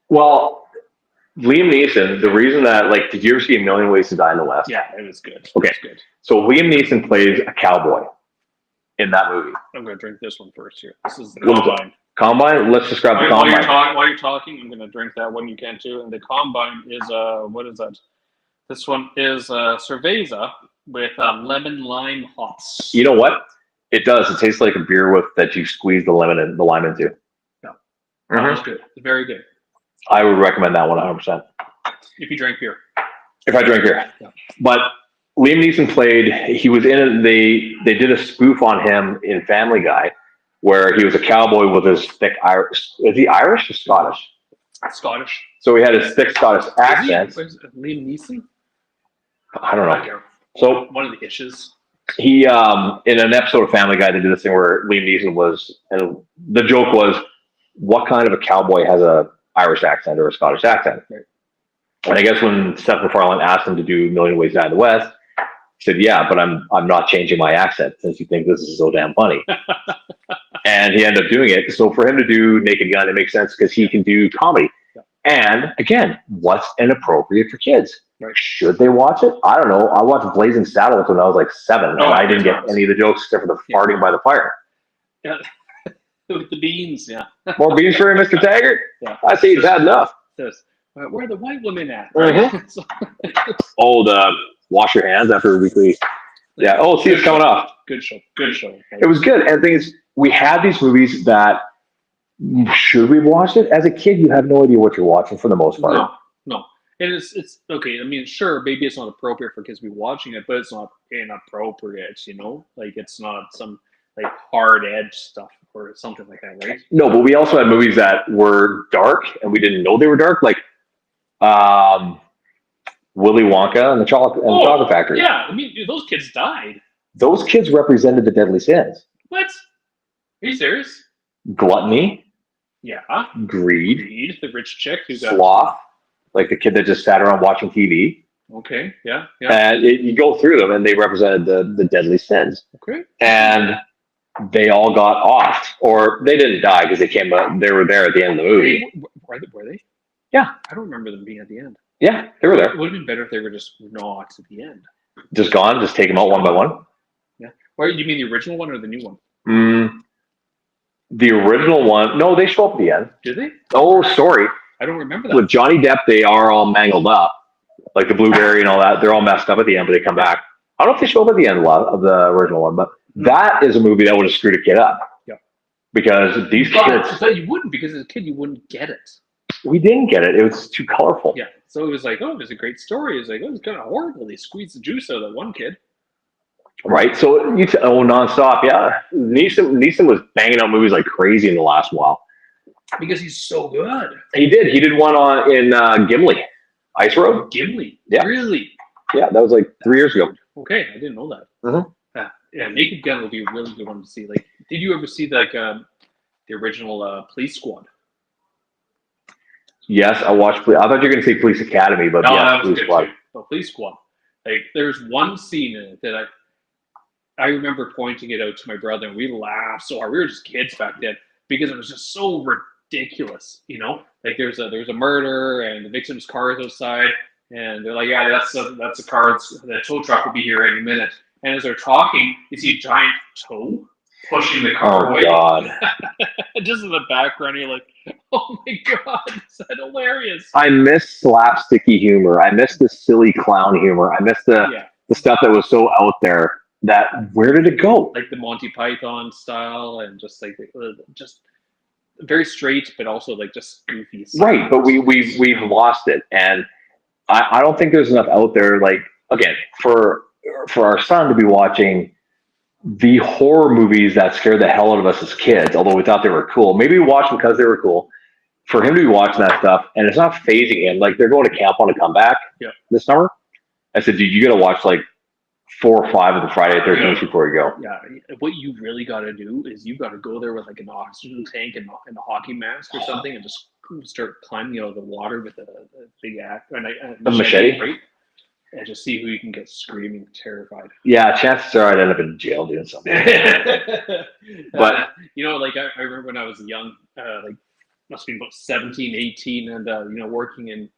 Speaker 1: Well, Liam Neeson, the reason that, like, did you ever see A Million Ways to Die in the West?
Speaker 2: Yeah, it was good.
Speaker 1: Okay.
Speaker 2: It was good.
Speaker 1: So Liam Neeson plays a cowboy in that movie.
Speaker 2: I'm going to drink this one first here. This is the Combine.
Speaker 1: Combine? Let's describe the Combine.
Speaker 2: While you're talking, I'm going to drink that one. You can too. And the Combine is, what is that? This one is Cerveza with lemon lime hops.
Speaker 1: You know what? It does. It tastes like a beer that you squeeze the lime into.
Speaker 2: No. That was good. Very good.
Speaker 1: I would recommend that one 100%.
Speaker 2: If you drank beer.
Speaker 1: If I drink beer.
Speaker 2: Yeah.
Speaker 1: But Liam Neeson he was in it, they did a spoof on him in Family Guy where he was a cowboy with his thick Irish, is he Irish or Scottish?
Speaker 2: Scottish.
Speaker 1: So he had his thick Scottish accent.
Speaker 2: Liam Neeson?
Speaker 1: I don't know. So
Speaker 2: one of the issues.
Speaker 1: He in an episode of Family Guy, they did this thing where Liam Neeson was, and the joke was, what kind of a cowboy has a Irish accent or a Scottish accent?
Speaker 2: Right.
Speaker 1: And I guess when Seth MacFarlane asked him to do Million Ways to Die in the West, he said, "Yeah, but I'm not changing my accent since you think this is so damn funny." And he ended up doing it. So for him to do Naked Gun, it makes sense because he can do comedy.
Speaker 2: Yeah.
Speaker 1: And again, what's inappropriate for kids?
Speaker 2: Right.
Speaker 1: Should they watch it? I don't know. I watched Blazing Saddles when I was like 7, and I didn't get any of the jokes except for the farting by the fire.
Speaker 2: Yeah. With the beans, yeah.
Speaker 1: More beans for you, Mr. Taggart?
Speaker 2: Yeah.
Speaker 1: I see you've had enough.
Speaker 2: Where are the white women at?
Speaker 1: Mm-hmm. Oh, the wash your hands after a weekly. Yeah. Oh, see, it's coming off.
Speaker 2: Good show. Good show.
Speaker 1: It was good. And the thing is, we had these movies that, should we watch it? As a kid, you have no idea what you're watching for the most part.
Speaker 2: No. And it's okay. I mean, sure, maybe it's not appropriate for kids to be watching it, but it's not inappropriate, you know? Like, it's not some like hard edge stuff or something like that, right?
Speaker 1: No, but we also had movies that were dark and we didn't know they were dark, like Willy Wonka and the Chocolate Factory.
Speaker 2: Yeah, I mean, dude, those kids died.
Speaker 1: Those kids represented the deadly sins.
Speaker 2: What? Are you serious?
Speaker 1: Gluttony.
Speaker 2: Yeah.
Speaker 1: Greed.
Speaker 2: The rich chick who got
Speaker 1: sloth, like the kid that just sat around watching TV.
Speaker 2: Okay. Yeah.
Speaker 1: And you go through them, and they represented the deadly sins.
Speaker 2: Okay.
Speaker 1: And they all got off, or they didn't die because they were there at the end of the movie.
Speaker 2: Were they?
Speaker 1: Yeah.
Speaker 2: I don't remember them being at the end.
Speaker 1: Yeah, they were there.
Speaker 2: It would have been better if they were just not at the end.
Speaker 1: Just gone? Just take them out one by one?
Speaker 2: Yeah. Or you mean the original one or the new one?
Speaker 1: The original one. No, they show up at the end.
Speaker 2: Did they?
Speaker 1: Oh, sorry.
Speaker 2: I don't remember that.
Speaker 1: With Johnny Depp, they are all mangled up. Like the blueberry and all that. They're all messed up at the end, but they come back. I don't know if they show up at the end of the original one, but that is a movie that would have screwed a kid up.
Speaker 2: Yeah.
Speaker 1: Because these kids...
Speaker 2: But you wouldn't, because as a kid, you wouldn't get it.
Speaker 1: We didn't get it. It was too colorful.
Speaker 2: Yeah. So it was like, oh, there's a great story. It was like, oh, it's kind of horrible. They squeezed the juice out of that one kid.
Speaker 1: Right. So nonstop. Yeah. Neeson was banging out movies like crazy in the last while.
Speaker 2: Because he's so good.
Speaker 1: He did. He did one in Gimli. Ice Road?
Speaker 2: Gimli?
Speaker 1: Yeah.
Speaker 2: Really?
Speaker 1: Yeah, that was like 3 years ago.
Speaker 2: Okay, I didn't know that.
Speaker 1: Mm-hmm.
Speaker 2: Yeah, Naked Gun would be a really good one to see. Like, did you ever see like the original Police Squad?
Speaker 1: Yes, I watched. I thought you were going to say Police Academy, but yeah, Police Squad.
Speaker 2: No, Police Squad. Like, there's one scene in it that I remember pointing it out to my brother, and we laughed so hard. We were just kids back then because it was just so ridiculous, you know. Like, there's a murder, and the victim's car is outside, and they're like, "Yeah, that's a car. The tow truck will be here any minute." And as they're talking, you see a giant toe pushing the car away.
Speaker 1: Oh God!
Speaker 2: Just in the background, you're like, "Oh my God, is that hilarious?"
Speaker 1: I miss slapsticky humor. I miss the silly clown humor. I miss the stuff that was so out there. That where did it go?
Speaker 2: Like the Monty Python style, and just like just very straight, but also like just goofy.
Speaker 1: Right, but we've lost it, and I don't think there's enough out there. Like, again, for our son to be watching the horror movies that scared the hell out of us as kids, although we thought they were cool. Maybe we watched them because they were cool. For him to be watching that stuff, and it's not phasing him. Like, they're going to camp on a comeback this summer. I said, dude, you got to watch like 4 or 5 of the Friday the 13th before you go.
Speaker 2: Yeah, what you really got to do is you got to go there with like an oxygen tank and a hockey mask or something, and just start climbing out of the water with a big axe and a
Speaker 1: machete,
Speaker 2: right? And just see who you can get screaming, terrified.
Speaker 1: Yeah, chances are I'd end up in jail doing something. But
Speaker 2: you know, like I remember when I was young, like must be about 17, 18, and you know, working in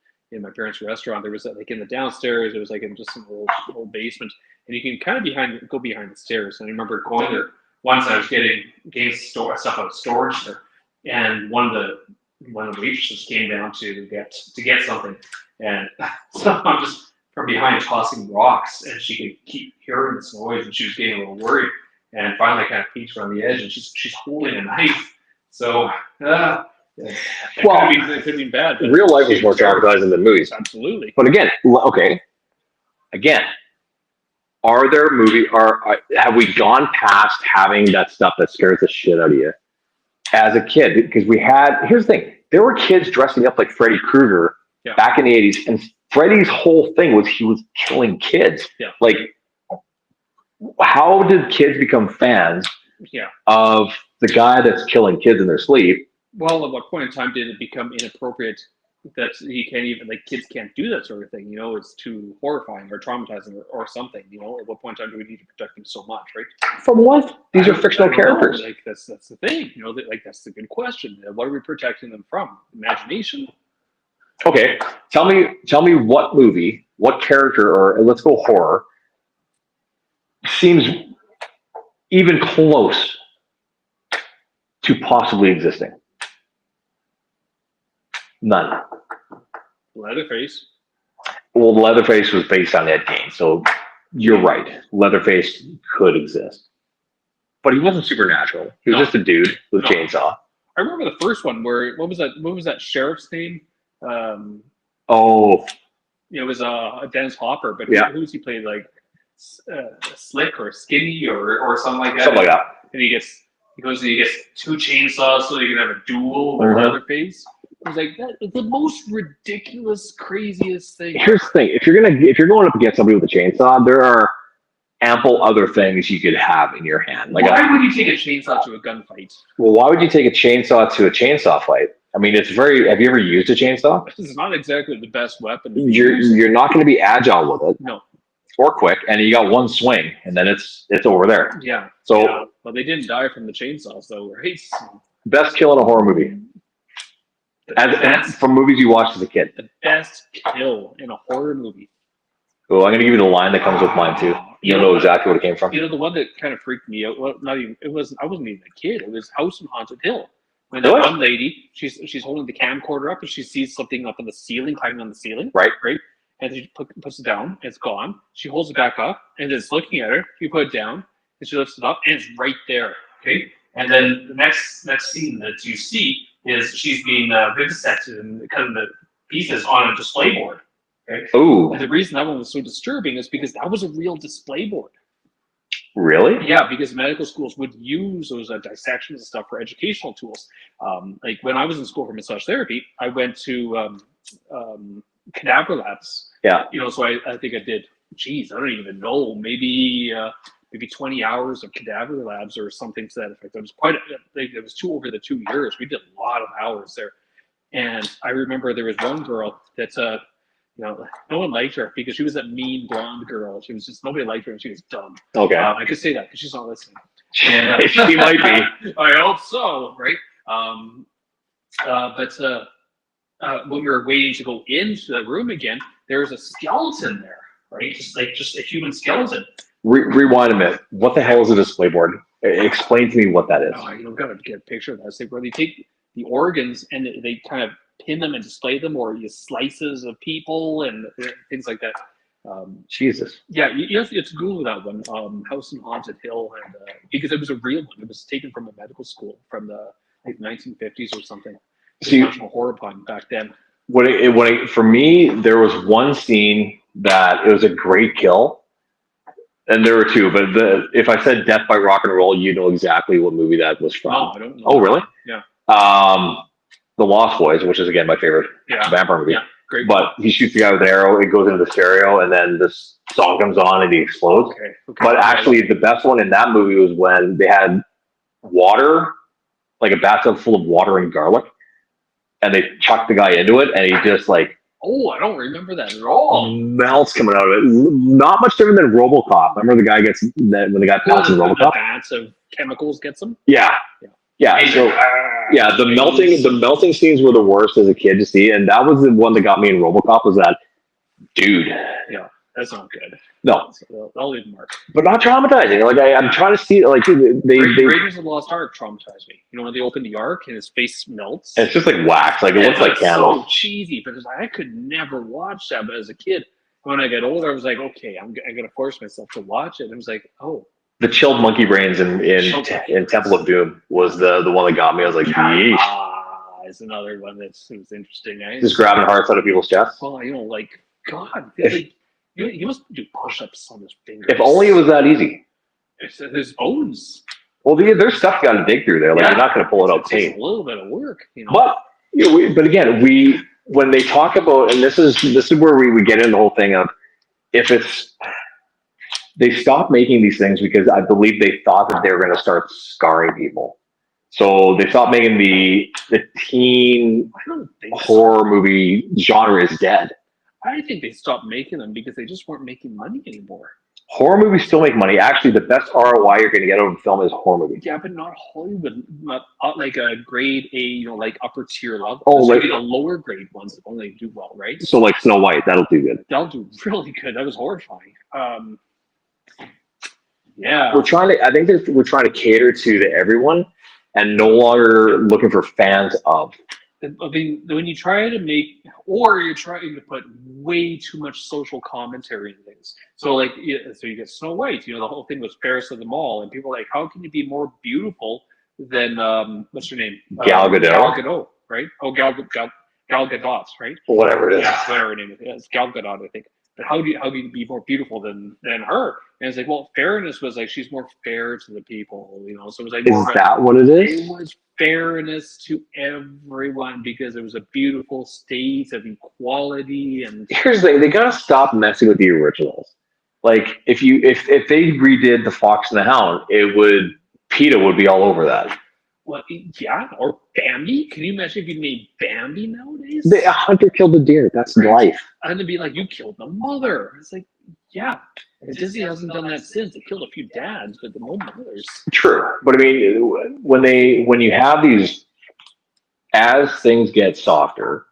Speaker 2: my parents' restaurant. There was like in the downstairs. It was like in just some old basement, and you can kind of go behind the stairs. And I remember going there once. I was getting stuff out of storage there, and one of the waitresses came down to get something, and so I'm just from behind tossing rocks, and she could keep hearing this noise, and she was getting a little worried. And finally, I kind of peeked around the edge, and she's holding a knife. So It could be bad. But
Speaker 1: real life is more traumatizing than movies.
Speaker 2: Absolutely.
Speaker 1: But again, have we gone past having that stuff that scares the shit out of you as a kid? Because here's the thing, there were kids dressing up like Freddy Krueger back in the 80s, and Freddy's whole thing was he was killing kids.
Speaker 2: Yeah.
Speaker 1: Like, how did kids become fans of the guy that's killing kids in their sleep?
Speaker 2: Well, at what point in time did it become inappropriate that you can't even, like, kids can't do that sort of thing? It's too horrifying or traumatizing or something. At what point in time do we need to protect them so much, right?
Speaker 1: From what? These are fictional characters.
Speaker 2: Like, that's the thing. That's the good question. What are we protecting them from? Imagination?
Speaker 1: Okay, tell me what movie, what character, or let's go horror, seems even close to possibly existing. None.
Speaker 2: Leatherface.
Speaker 1: Well, Leatherface was based on Ed Gein, so you're right. Leatherface could exist, but he wasn't supernatural. He was just a dude with a chainsaw.
Speaker 2: I remember the first one where what was that sheriff's name? It was Dennis Hopper, but who was he played, like Slick or Skinny or something like that?
Speaker 1: Something like that.
Speaker 2: And he goes and he gets 2 chainsaws so he can have a duel with Leatherface. I was like, that is the most ridiculous, craziest thing.
Speaker 1: Here's the thing: if you're going up against somebody with a chainsaw, there are ample other things you could have in your hand. Like,
Speaker 2: why would you take a chainsaw to a gunfight?
Speaker 1: Well, why would you take a chainsaw to a chainsaw fight? I mean, have you ever used a chainsaw?
Speaker 2: It's not exactly the best weapon.
Speaker 1: You're not going to be agile with it.
Speaker 2: No.
Speaker 1: Or quick, and you got one swing, and then it's over there.
Speaker 2: Yeah.
Speaker 1: So,
Speaker 2: well, they didn't die from the chainsaws, though, right?
Speaker 1: Best kill in a horror movie. From movies you watched as a kid.
Speaker 2: The best kill in a horror movie.
Speaker 1: Oh, I'm going to give you the line that comes with mine too. You'll know exactly where it came from.
Speaker 2: The one that kind of freaked me out. Well, I wasn't even a kid. It was House on Haunted Hill. When that one lady, she's holding the camcorder up and she sees something up on the ceiling, climbing on the ceiling.
Speaker 1: Right.
Speaker 2: And she puts it down, and it's gone. She holds it back up, and it's looking at her. You put it down, and she lifts it up, and it's right there. Okay. And then the next scene that you see is she's being vivisected and cut into pieces on a display board. Okay.
Speaker 1: Ooh.
Speaker 2: And the reason that one was so disturbing is because that was a real display board.
Speaker 1: Really?
Speaker 2: Yeah, because medical schools would use those dissections and stuff for educational tools. Like when I was in school for massage therapy, I went to cadaver labs.
Speaker 1: Yeah.
Speaker 2: So I think I did, I don't even know, maybe 20 hours of cadaver labs or something to that effect. It was it was over the 2 years. We did a lot of hours there. And I remember there was one girl that, no one liked her because she was that mean blonde girl. She was just, nobody liked her and she was dumb.
Speaker 1: Okay.
Speaker 2: I could say that because she's not listening.
Speaker 1: And, she might be.
Speaker 2: I hope so, right? But when we were waiting to go into the room again, there was a skeleton there, right? Just a human skeleton.
Speaker 1: Rewind a minute. What the hell is a display board? Explain to me what that is.
Speaker 2: I've got to get a picture of that. It's like where they take the organs and they kind of pin them and display them, or use slices of people and things like that.
Speaker 1: Jesus.
Speaker 2: Yeah, you have to Google that one, House on Haunted Hill, and because it was a real one. It was taken from a medical school from the 1950s or something. National horror pun back then.
Speaker 1: For me, there was one scene that it was a great kill, and there were two. But if I said Death by Rock and Roll, you know exactly what movie that was from.
Speaker 2: Oh, I don't know.
Speaker 1: Oh, really?
Speaker 2: Yeah.
Speaker 1: The Lost Boys, which is again my favorite vampire movie.
Speaker 2: Yeah, great.
Speaker 1: But he shoots the guy with an arrow. It goes into the stereo, and then this song comes on, and he explodes.
Speaker 2: Okay.
Speaker 1: But actually, the best one in that movie was when they had water, like a bathtub full of water and garlic, and they chucked the guy into it, and he just like.
Speaker 2: Oh, I don't remember that at all.
Speaker 1: Melts coming out of it. Not much different than RoboCop. Remember the guy gets that when the guy pounds in RoboCop.
Speaker 2: The bats of chemicals gets him.
Speaker 1: Yeah. So the melting scenes were the worst as a kid to see, and that was the one that got me in RoboCop. Was that dude?
Speaker 2: Yeah, that's not good.
Speaker 1: No,
Speaker 2: I'll leave a mark.
Speaker 1: But not traumatizing. Like I'm trying to see, like they
Speaker 2: Raiders of the Lost Ark traumatized me. When they open the Ark and his face melts.
Speaker 1: It's just like wax. Like it looks like candles.
Speaker 2: So cheesy, but I could never watch that. But as a kid, when I got older, I was like, okay, I'm gonna force myself to watch it. And I was like, oh.
Speaker 1: The chilled monkey brains in Temple of Doom was the one that got me. I was like, yeesh.
Speaker 2: is another one that's was interesting.
Speaker 1: Just grabbing hearts out of people's chests.
Speaker 2: Well, God, he must do push-ups on his fingers.
Speaker 1: If only it was that easy.
Speaker 2: It's his bones.
Speaker 1: Well, there's stuff you got to dig through there. Like, you're not going to pull it out clean.
Speaker 2: It's a little bit of work,
Speaker 1: But but again, when they talk about, and this is where we get into the whole thing of, if it's, they stopped making these things because I believe they thought that they were going to start scarring people. So they stopped making the teen horror movie genre is dead.
Speaker 2: I think they stopped making them because they just weren't making money anymore.
Speaker 1: Horror movies still make money. Actually, the best ROI you're going to get out of a film is a horror movie.
Speaker 2: Yeah, but not Hollywood, not like a grade A, like upper tier level.
Speaker 1: Oh, like
Speaker 2: the lower grade ones that only do well, right?
Speaker 1: So like Snow White, that'll do good.
Speaker 2: That'll do really good. That was horrifying. Yeah,
Speaker 1: we're trying to cater to everyone, and no longer looking for fans of.
Speaker 2: I mean, when you try to make, or you're trying to put way too much social commentary in things. So like, so you get Snow White. The whole thing was Paris of the Mall, and people are like, how can you be more beautiful than what's her name?
Speaker 1: Gal Gadot.
Speaker 2: Gal Gadot, right? Oh, Gal Gadot, right?
Speaker 1: Whatever it is.
Speaker 2: Yeah, whatever her name is. Yeah, it's Gal Gadot, I think. But how do you be more beautiful than her? And it's like, well, fairness was like, she's more fair to the people, So it was like,
Speaker 1: is that what it is?
Speaker 2: It was fairness to everyone because it was a beautiful state of equality. And
Speaker 1: here's the thing: they gotta stop messing with the originals. Like, if they redid The Fox and the Hound, PETA would be all over that.
Speaker 2: Well, yeah, or Bambi. Can you imagine if you made Bambi nowadays?
Speaker 1: A hunter killed a deer. That's life.
Speaker 2: And it'd be like, you killed the mother. It's like, yeah. Disney hasn't done that since. They killed a few dads, but no mothers.
Speaker 1: True, but I mean, when you have these, as things get softer,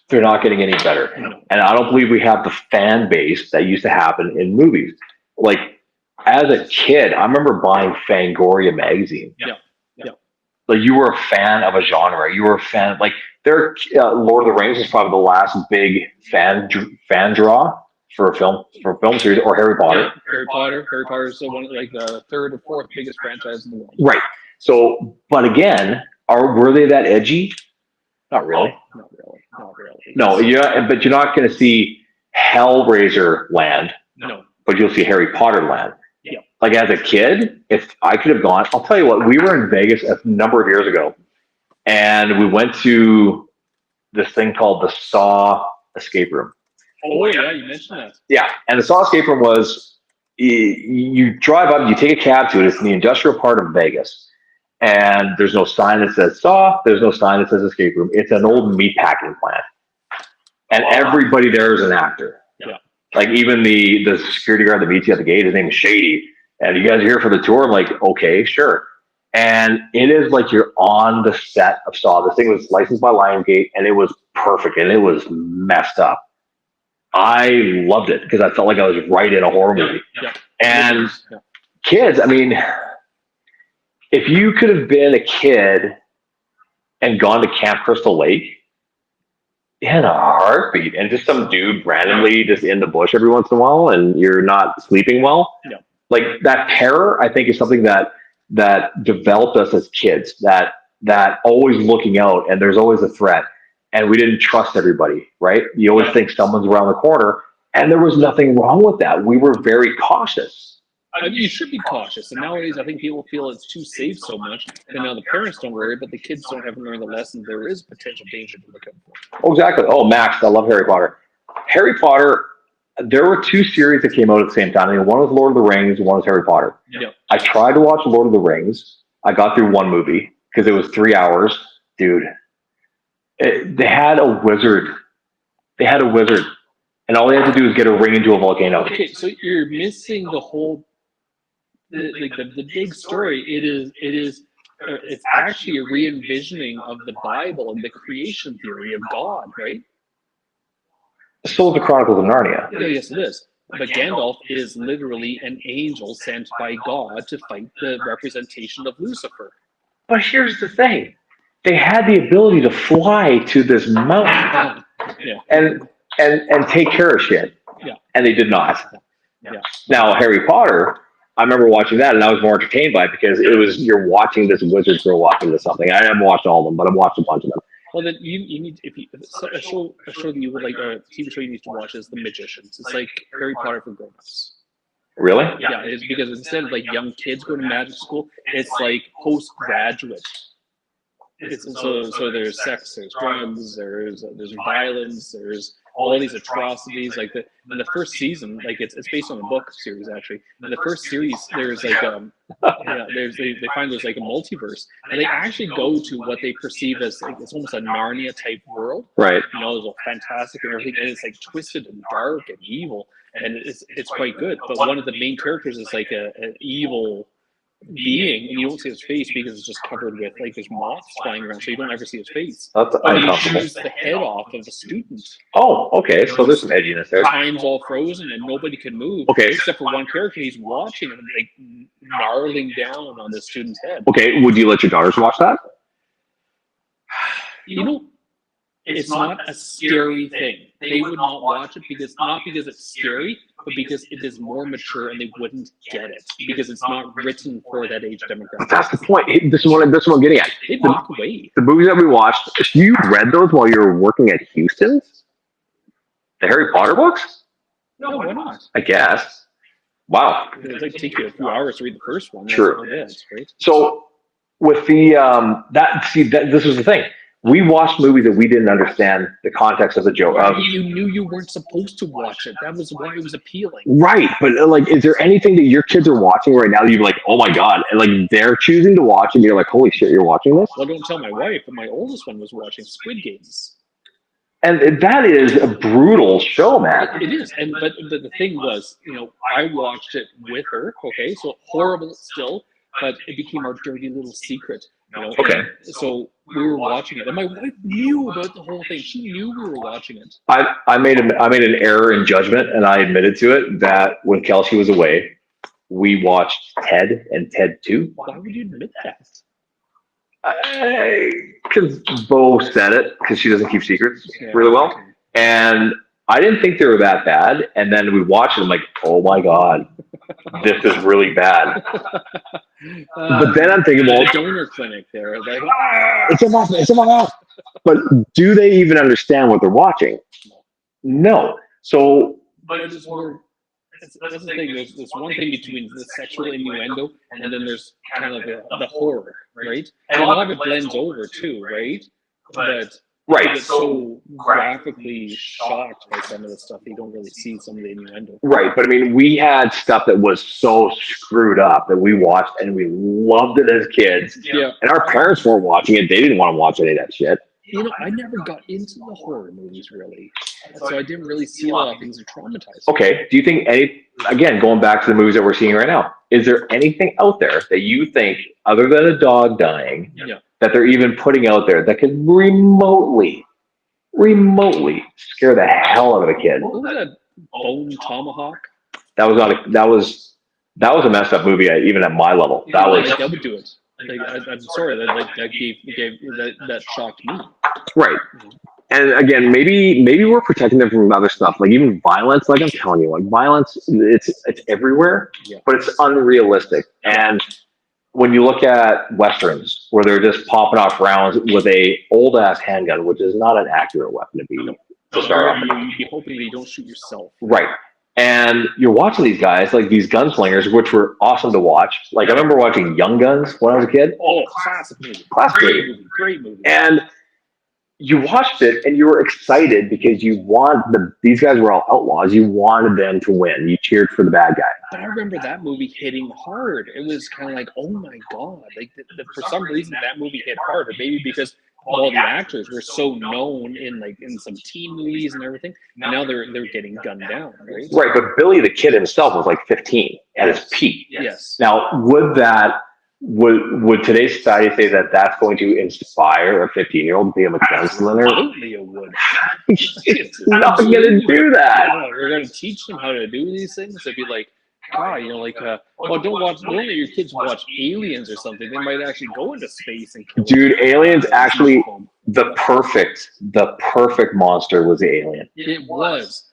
Speaker 1: they're not getting any better.
Speaker 2: No.
Speaker 1: And I don't believe we have the fan base that used to happen in movies. Like, as a kid, I remember buying Fangoria magazine.
Speaker 2: Yeah.
Speaker 1: Like, you were a fan of a genre. You were a fan. Like, Lord of the Rings is probably the last big fan draw for a film series, or Harry Potter.
Speaker 2: Yeah, Harry Potter is one of the third or fourth biggest franchise in the world.
Speaker 1: Right. So, but again, were they that edgy? Not really.
Speaker 2: Not really.
Speaker 1: No, but you're not going to see Hellraiser land.
Speaker 2: No.
Speaker 1: But you'll see Harry Potter land.
Speaker 2: Yeah. Like,
Speaker 1: as a kid, if I could have gone, I'll tell you what, we were in Vegas a number of years ago, and we went to this thing called the Saw escape room.
Speaker 2: Oh, yeah, you mentioned that.
Speaker 1: Yeah, and the Saw escape room was, you drive up, you take a cab to it. It's in the industrial part of Vegas, and there's no sign that says Saw. There's no sign that says escape room. It's an old meatpacking plant, and everybody there is an actor.
Speaker 2: Yeah.
Speaker 1: Like, even the security guard that meets you at the gate, his name is Shady. And you guys are here for the tour? I'm like, okay, sure. And it is like you're on the set of Saw. This thing was licensed by Lionsgate, and it was perfect, and it was messed up. I loved it because I felt like I was right in a horror movie.
Speaker 2: Yeah.
Speaker 1: And kids, I mean, if you could have been a kid and gone to Camp Crystal Lake in a heartbeat, and just some dude randomly just in the bush every once in a while, and you're not sleeping well, like, that terror, I think, is something that developed us as kids, that always looking out, and there's always a threat. And we didn't trust everybody, right? You always think someone's around the corner, and there was nothing wrong with that. We were very cautious.
Speaker 2: I mean, you should be cautious. And nowadays, I think people feel it's too safe so much. And now the parents don't worry, but the kids don't have to learn the lesson. There is potential danger to look out for.
Speaker 1: Oh, exactly. Oh, Max, I love Harry Potter. Harry Potter, there were two series that came out at the same time. I mean, one was Lord of the Rings, one was Harry Potter.
Speaker 2: Yeah.
Speaker 1: I tried to watch Lord of the Rings. I got through one movie because it was 3 hours. Dude, they had a wizard. And all they had to do was get a ring into a volcano.
Speaker 2: Okay, so you're missing the whole, the big story. It's actually a re-envisioning of the Bible and the creation theory of God, right?
Speaker 1: So is the Chronicles of Narnia.
Speaker 2: Yeah, yes, it is. But Gandalf is literally an angel sent by God to fight the representation of Lucifer.
Speaker 1: But here's the thing. They had the ability to fly to this mountain and take care of shit.
Speaker 2: Yeah.
Speaker 1: And they did not.
Speaker 2: Yeah.
Speaker 1: Now, Harry Potter, I remember watching that, and I was more entertained by it because you're watching this wizard grow up into something. I haven't watched all of them, but I've watched a bunch of them.
Speaker 2: Well, then you need if you a show that you would like a TV show you need to watch is The Magicians. It's like Harry Potter for grown-ups.
Speaker 1: Really?
Speaker 2: Yeah, it's because instead of like young kids going to magic school, it's like postgraduate. So there's sex, there's drugs, there's violence, there's all these atrocities. Like in the first season, like it's based on a book series actually. In the first series, there's like they find there's like a multiverse, and they actually go to what they perceive as like it's almost a Narnia type world.
Speaker 1: Right.
Speaker 2: You know, it's all fantastic and everything, and it's like twisted and dark and evil, and it's quite good. But one of the main characters is like an evil being, and you don't see his face because it's just covered with like there's moths flying around, so you don't ever see his face.
Speaker 1: That's
Speaker 2: But he
Speaker 1: uncomfortable.
Speaker 2: shoots the head off of a student.
Speaker 1: Oh, okay. So there's some edginess there.
Speaker 2: Time's all frozen and nobody can move.
Speaker 1: Okay.
Speaker 2: Except for one character, he's watching and like gnarling down on the student's head.
Speaker 1: Okay. Would you let your daughters watch that?
Speaker 2: You know, it's not a scary thing. They would not watch it not because it's scary, but because it is more mature and they wouldn't get it because it's not written for that age
Speaker 1: But
Speaker 2: demographic.
Speaker 1: that's the point. This is what I'm getting at.
Speaker 2: They'd walk away.
Speaker 1: The movies that we watched, you read those while you were working at Houston's? The Harry Potter books?
Speaker 2: No, why not?
Speaker 1: I guess. Wow.
Speaker 2: It's like take you a few hours to read the first one. That's
Speaker 1: True.
Speaker 2: all it is, right?
Speaker 1: So with the this was the thing. We watched movies that we didn't understand the context of the joke of.
Speaker 2: You knew you weren't supposed to watch it. That was why it was appealing.
Speaker 1: Right, but like, is there anything that your kids are watching right now that you're like, oh my god, and like they're choosing to watch, and you're like, holy shit, you're watching this?
Speaker 2: Well, don't tell my wife, but my oldest one was watching Squid Games.
Speaker 1: And that is a brutal show, man.
Speaker 2: It is, but the thing was, you know, I watched it with her. Okay, so horrible still, but it became our dirty little secret. You know?
Speaker 1: Okay.
Speaker 2: And so we were watching it, and my wife knew about the whole thing. She knew we were watching it.
Speaker 1: I made an error in judgment, and I admitted to it that when Kelsey was away, we watched Ted and Ted 2.
Speaker 2: Why would you admit that?
Speaker 1: Because Bo said it, because she doesn't keep secrets really well. And I didn't think they were that bad. And then we watched it, I'm like, oh my God, this is really bad. But then I'm thinking, well,
Speaker 2: the donor clinic there. Like,
Speaker 1: it's enough. But do they even understand what they're watching? No. So,
Speaker 2: but it's more. That's the thing. There's one thing between the sexual innuendo, and then there's kind of the horror, right? And a lot of it blends over too, right? But
Speaker 1: right.
Speaker 2: It's so graphically shocked by some of the stuff that you don't really see some of the innuendo.
Speaker 1: Right, but I mean, we had stuff that was so screwed up that we watched and we loved it as kids.
Speaker 2: Yeah.
Speaker 1: And our parents weren't watching it; they didn't want to watch any of that shit.
Speaker 2: You know, I never got into the horror movies really, so I didn't really see a lot of things that traumatized me.
Speaker 1: Okay, do you think again, going back to the movies that we're seeing right now, is there anything out there that you think, other than a dog dying, that they're even putting out there that could remotely scare the hell out of a kid?
Speaker 2: What was that? Bone Tomahawk?
Speaker 1: That was a messed up movie, even at my level. That
Speaker 2: would do it. Like, I'm sorry that shocked me.
Speaker 1: Right. And again, maybe we're protecting them from other stuff, like even violence. Like I'm telling you, like violence, it's everywhere, but it's unrealistic. And when you look at westerns where they're just popping off rounds with a old ass handgun, which is not an accurate weapon to start off.
Speaker 2: You'd be hoping that you don't shoot yourself.
Speaker 1: Right. And you're watching these guys, like these gunslingers, which were awesome to watch. Like I remember watching Young Guns when I was a kid.
Speaker 2: Oh, classic movie. Great movie.
Speaker 1: And you watched it and you were excited because these guys were all outlaws. You wanted them to win. You cheered for the bad guy.
Speaker 2: But I remember that movie hitting hard. It was kind of like, oh my God. Like for some reason that movie hit hard, or maybe because all the actors were so known in some teen movies and everything. Now they're getting gunned down, right?
Speaker 1: Right, but Billy the Kid himself was like 15 at his peak.
Speaker 2: Yes.
Speaker 1: Now, would today's society say that that's going to inspire a 15-year-old to be a gunslinger?
Speaker 2: Absolutely, it would.
Speaker 1: It's not going to do that.
Speaker 2: We're going to teach them how to do these things. It'd be like, don't let your kids watch Aliens or something. They might actually go into space and kill
Speaker 1: Dude, Aliens actually, the perfect monster was the alien.
Speaker 2: It was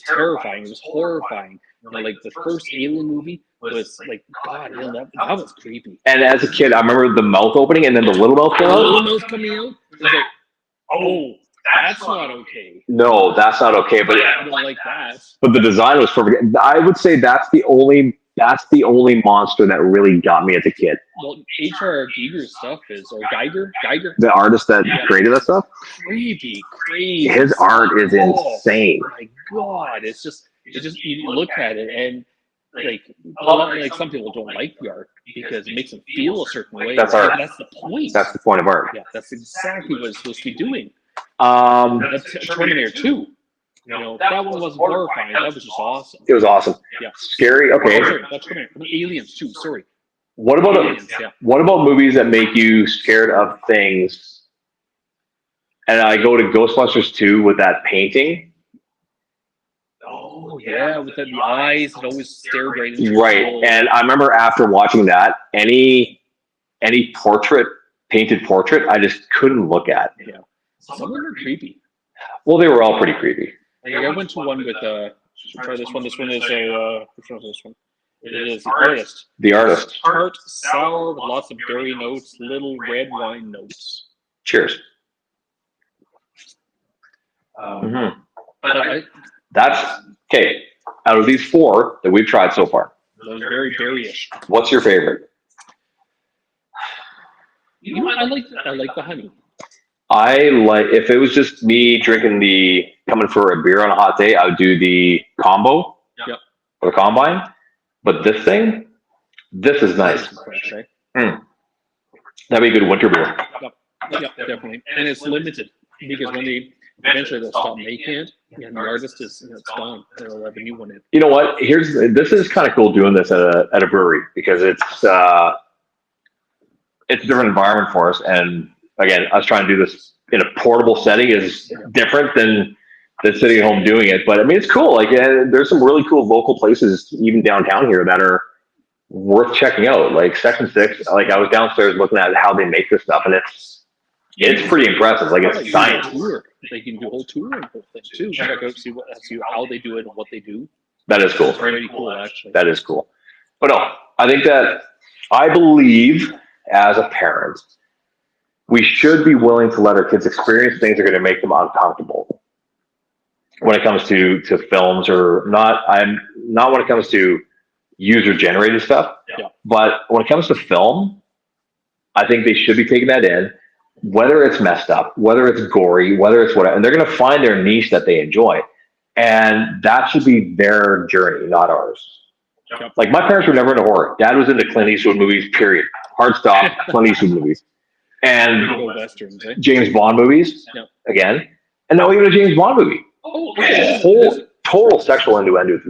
Speaker 2: terrifying. It was horrifying. Like the first Alien movie was like, God, that was creepy.
Speaker 1: And as a kid, I remember the mouth opening and then the little mouth came out.
Speaker 2: The little mouth coming out. It was like, Oh, that's not okay.
Speaker 1: No, that's not okay. But
Speaker 2: I don't like that.
Speaker 1: but the design was perfect. I would say that's the only monster that really got me as a kid.
Speaker 2: Well, H.R. Giger's stuff is, or Geiger,
Speaker 1: The artist that created that stuff,
Speaker 2: crazy.
Speaker 1: his art is insane.
Speaker 2: Oh my God, it's just you look at it and like some people don't like the art because it makes them feel a certain way.
Speaker 1: That's art.
Speaker 2: That's the point.
Speaker 1: That's the point of art.
Speaker 2: Yeah, that's exactly what it's supposed to be doing.
Speaker 1: That's
Speaker 2: Terminator 2. That one wasn't horrifying. That was just awesome.
Speaker 1: It was awesome.
Speaker 2: Yeah.
Speaker 1: Scary. Okay.
Speaker 2: Oh, sorry, that's Terminator. Aliens 2. Sorry.
Speaker 1: What about
Speaker 2: Aliens,
Speaker 1: what about movies that make you scared of things? And I go to Ghostbusters 2 with that painting.
Speaker 2: Oh yeah, with the eyes that always stare right into your
Speaker 1: Right.
Speaker 2: soul.
Speaker 1: And I remember after watching that, any painted portrait, I just couldn't look at.
Speaker 2: Yeah. Some of them are creepy.
Speaker 1: Well, they were all pretty creepy.
Speaker 2: Like I went to one with try this one. This one is which one is this one? It is The Artist.
Speaker 1: The Artist.
Speaker 2: Tart, sour, with lots of berry notes, little red wine notes.
Speaker 1: Cheers.
Speaker 2: But
Speaker 1: That's okay. Out of these 4 that we've tried so far,
Speaker 2: those very berryish.
Speaker 1: what's your favorite?
Speaker 2: I like the honey.
Speaker 1: I like, if it was just me coming for a beer on a hot day, I would do the combo.
Speaker 2: Yep.
Speaker 1: Or the combine. But this is nice.
Speaker 2: Fresh, right?
Speaker 1: That'd be a good winter beer.
Speaker 2: Yep, definitely. And it's limited because when eventually they'll stop making it, and the artist is it's gone. They'll have a new one in.
Speaker 1: You know what? This is kind of cool doing this at a brewery because it's a different environment for us. And again, us trying to do this in a portable setting is different than sitting at home doing it. But I mean, it's cool. Like, there's some really cool local places, even downtown here, that are worth checking out. Like Section 6. Like, I was downstairs looking at how they make this stuff, and it's pretty impressive. Like, it's science.
Speaker 2: They can do a whole tour and whole thing too. Check out see how they do it and what they do.
Speaker 1: That is cool.
Speaker 2: It's pretty cool, actually.
Speaker 1: That is cool. But no, I believe as a parent, we should be willing to let our kids experience things that are going to make them uncomfortable. When it comes to films, or not, I'm not when it comes to user generated stuff.
Speaker 2: Yeah.
Speaker 1: But when it comes to film, I think they should be taking that in, whether it's messed up, whether it's gory, whether it's whatever, and they're going to find their niche that they enjoy, and that should be their journey, not ours.
Speaker 2: Yep.
Speaker 1: Like, my parents were never into horror. Dad was into Clint Eastwood movies. Period. Hard stop. Clint Eastwood movies. And
Speaker 2: Westerns, eh?
Speaker 1: James Bond movies, again, and now even a James Bond movie.
Speaker 2: Oh, okay.
Speaker 1: Total sexual innuendo.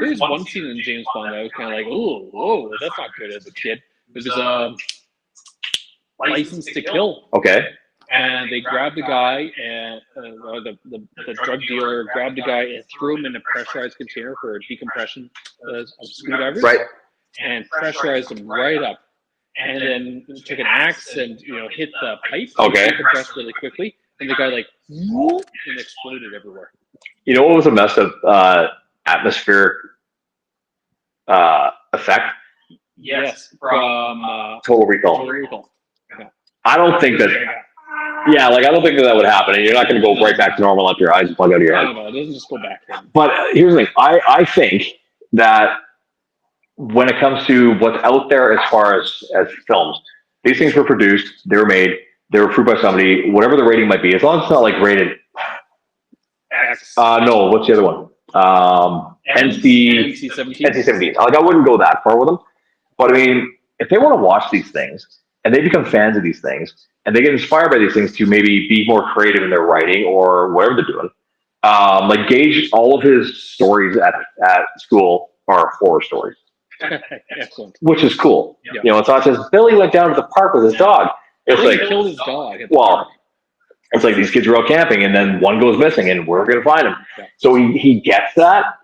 Speaker 2: There's one scene in James Bond that I was kind of like, oh, whoa, that's not good as a kid. It was License to Kill.
Speaker 1: Okay.
Speaker 2: And they grabbed the guy, and the drug dealer grabbed the guy and threw him in a pressurized container for a decompression of screwdrivers.
Speaker 1: Right.
Speaker 2: And pressurized him right up. And then took an axe and hit the pipe.
Speaker 1: Okay.
Speaker 2: Decompressed really quickly. And the guy whoop, and exploded everywhere.
Speaker 1: You know what was a messed up atmospheric effect?
Speaker 2: Yes, from
Speaker 1: Total Recall.
Speaker 2: Total Recall. Yeah.
Speaker 1: I don't think that. Yeah, like, I don't think that would happen, and you're not going to go right back to normal after your eyes plug out of your head.
Speaker 2: No, it doesn't just go back then.
Speaker 1: But here's the thing: I think that when it comes to what's out there as far as films, these things were produced, they were made, they were approved by somebody, whatever the rating might be, as long as it's not like rated
Speaker 2: X.
Speaker 1: No, what's the other one?
Speaker 2: NC-17.
Speaker 1: NC-17. Like, I wouldn't go that far with them. But I mean, if they want to watch these things and they become fans of these things and they get inspired by these things to maybe be more creative in their writing or whatever they're doing, like, Gage, all of his stories at school are horror stories.
Speaker 2: Excellent.
Speaker 1: Which is cool.
Speaker 2: Yeah.
Speaker 1: It's not just Billy went down to the park with his dog. It's
Speaker 2: Billy
Speaker 1: like,
Speaker 2: killed his dog.
Speaker 1: It's like these kids are out camping and then one goes missing and we're going to find him.
Speaker 2: Yeah.
Speaker 1: So he gets that.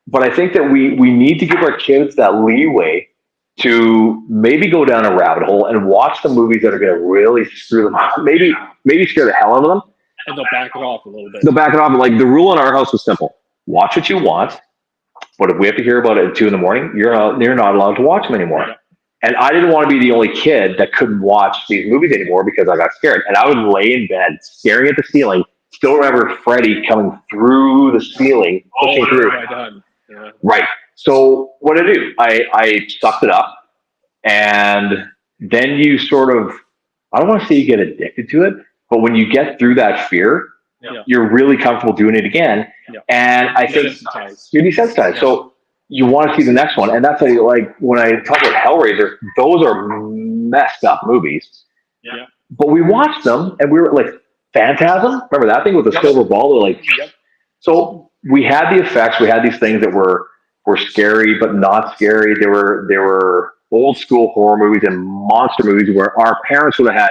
Speaker 1: But I think that we need to give our kids that leeway to maybe go down a rabbit hole and watch the movies that are going to really screw them up. Maybe scare the hell out of them.
Speaker 2: And they'll back it off a little bit.
Speaker 1: They'll back it off. Like, the rule in our house was simple. Watch what you want. But if we have to hear about it at 2 a.m, you're not allowed to watch them anymore.
Speaker 2: Yeah.
Speaker 1: And I didn't want to be the only kid that couldn't watch these movies anymore because I got scared. And I would lay in bed staring at the ceiling. Still remember Freddy coming through the ceiling, pushing through.
Speaker 2: Right on. Yeah.
Speaker 1: Right. So what did I do? I sucked it up, and then you sort of, I don't want to say you get addicted to it, but when you get through that fear, you're really comfortable doing it again.
Speaker 2: Yeah.
Speaker 1: And I think
Speaker 2: Desensitized.
Speaker 1: you're desensitized. So you want to see the next one. And that's like when I talk about Hellraiser, those are messed up movies.
Speaker 2: Yeah.
Speaker 1: But we watched them and we were like, Phantasm? Remember that thing with the silver ball? They're like, so we had the effects, we had these things that were scary but not scary. There were old school horror movies and monster movies where our parents would have had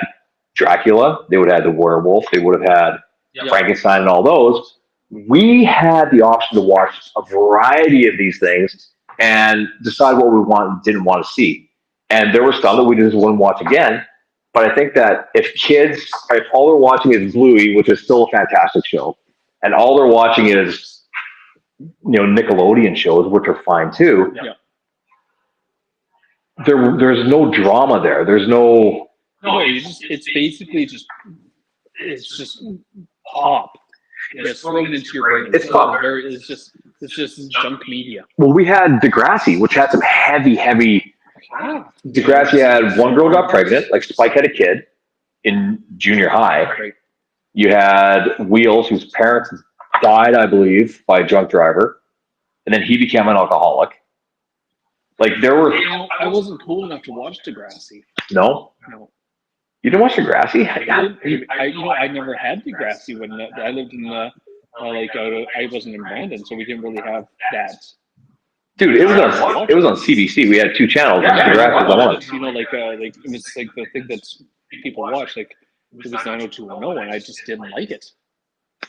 Speaker 1: Dracula, they would have had the werewolf, they would have had Frankenstein and all those. We had the option to watch a variety of these things and decide what we didn't want to see. And there was stuff that we just wouldn't watch again. But I think that if all they're watching is Bluey, which is still a fantastic show, and all they're watching is, Nickelodeon shows, which are fine too.
Speaker 2: Yeah.
Speaker 1: There's no drama there. There's no.
Speaker 2: No, it's basically just pop. It's thrown into your brain. It's just junk media.
Speaker 1: Well, we had Degrassi, which had some heavy. Degrassi had one girl got pregnant, like Spike had a kid in junior high.
Speaker 2: Right.
Speaker 1: You had Wheels, whose parents died, I believe, by a drunk driver, and then he became an alcoholic. Like there were.
Speaker 2: I wasn't cool enough to watch Degrassi.
Speaker 1: No. You didn't watch Degrassi?
Speaker 2: I never had Degrassi when I lived in I wasn't in Brandon, so we didn't really have that.
Speaker 1: Dude, it was on CBC. We had 2 channels. Degrassi was on.
Speaker 2: It's like the thing that people watch. Like it was 90210, and I just didn't like it.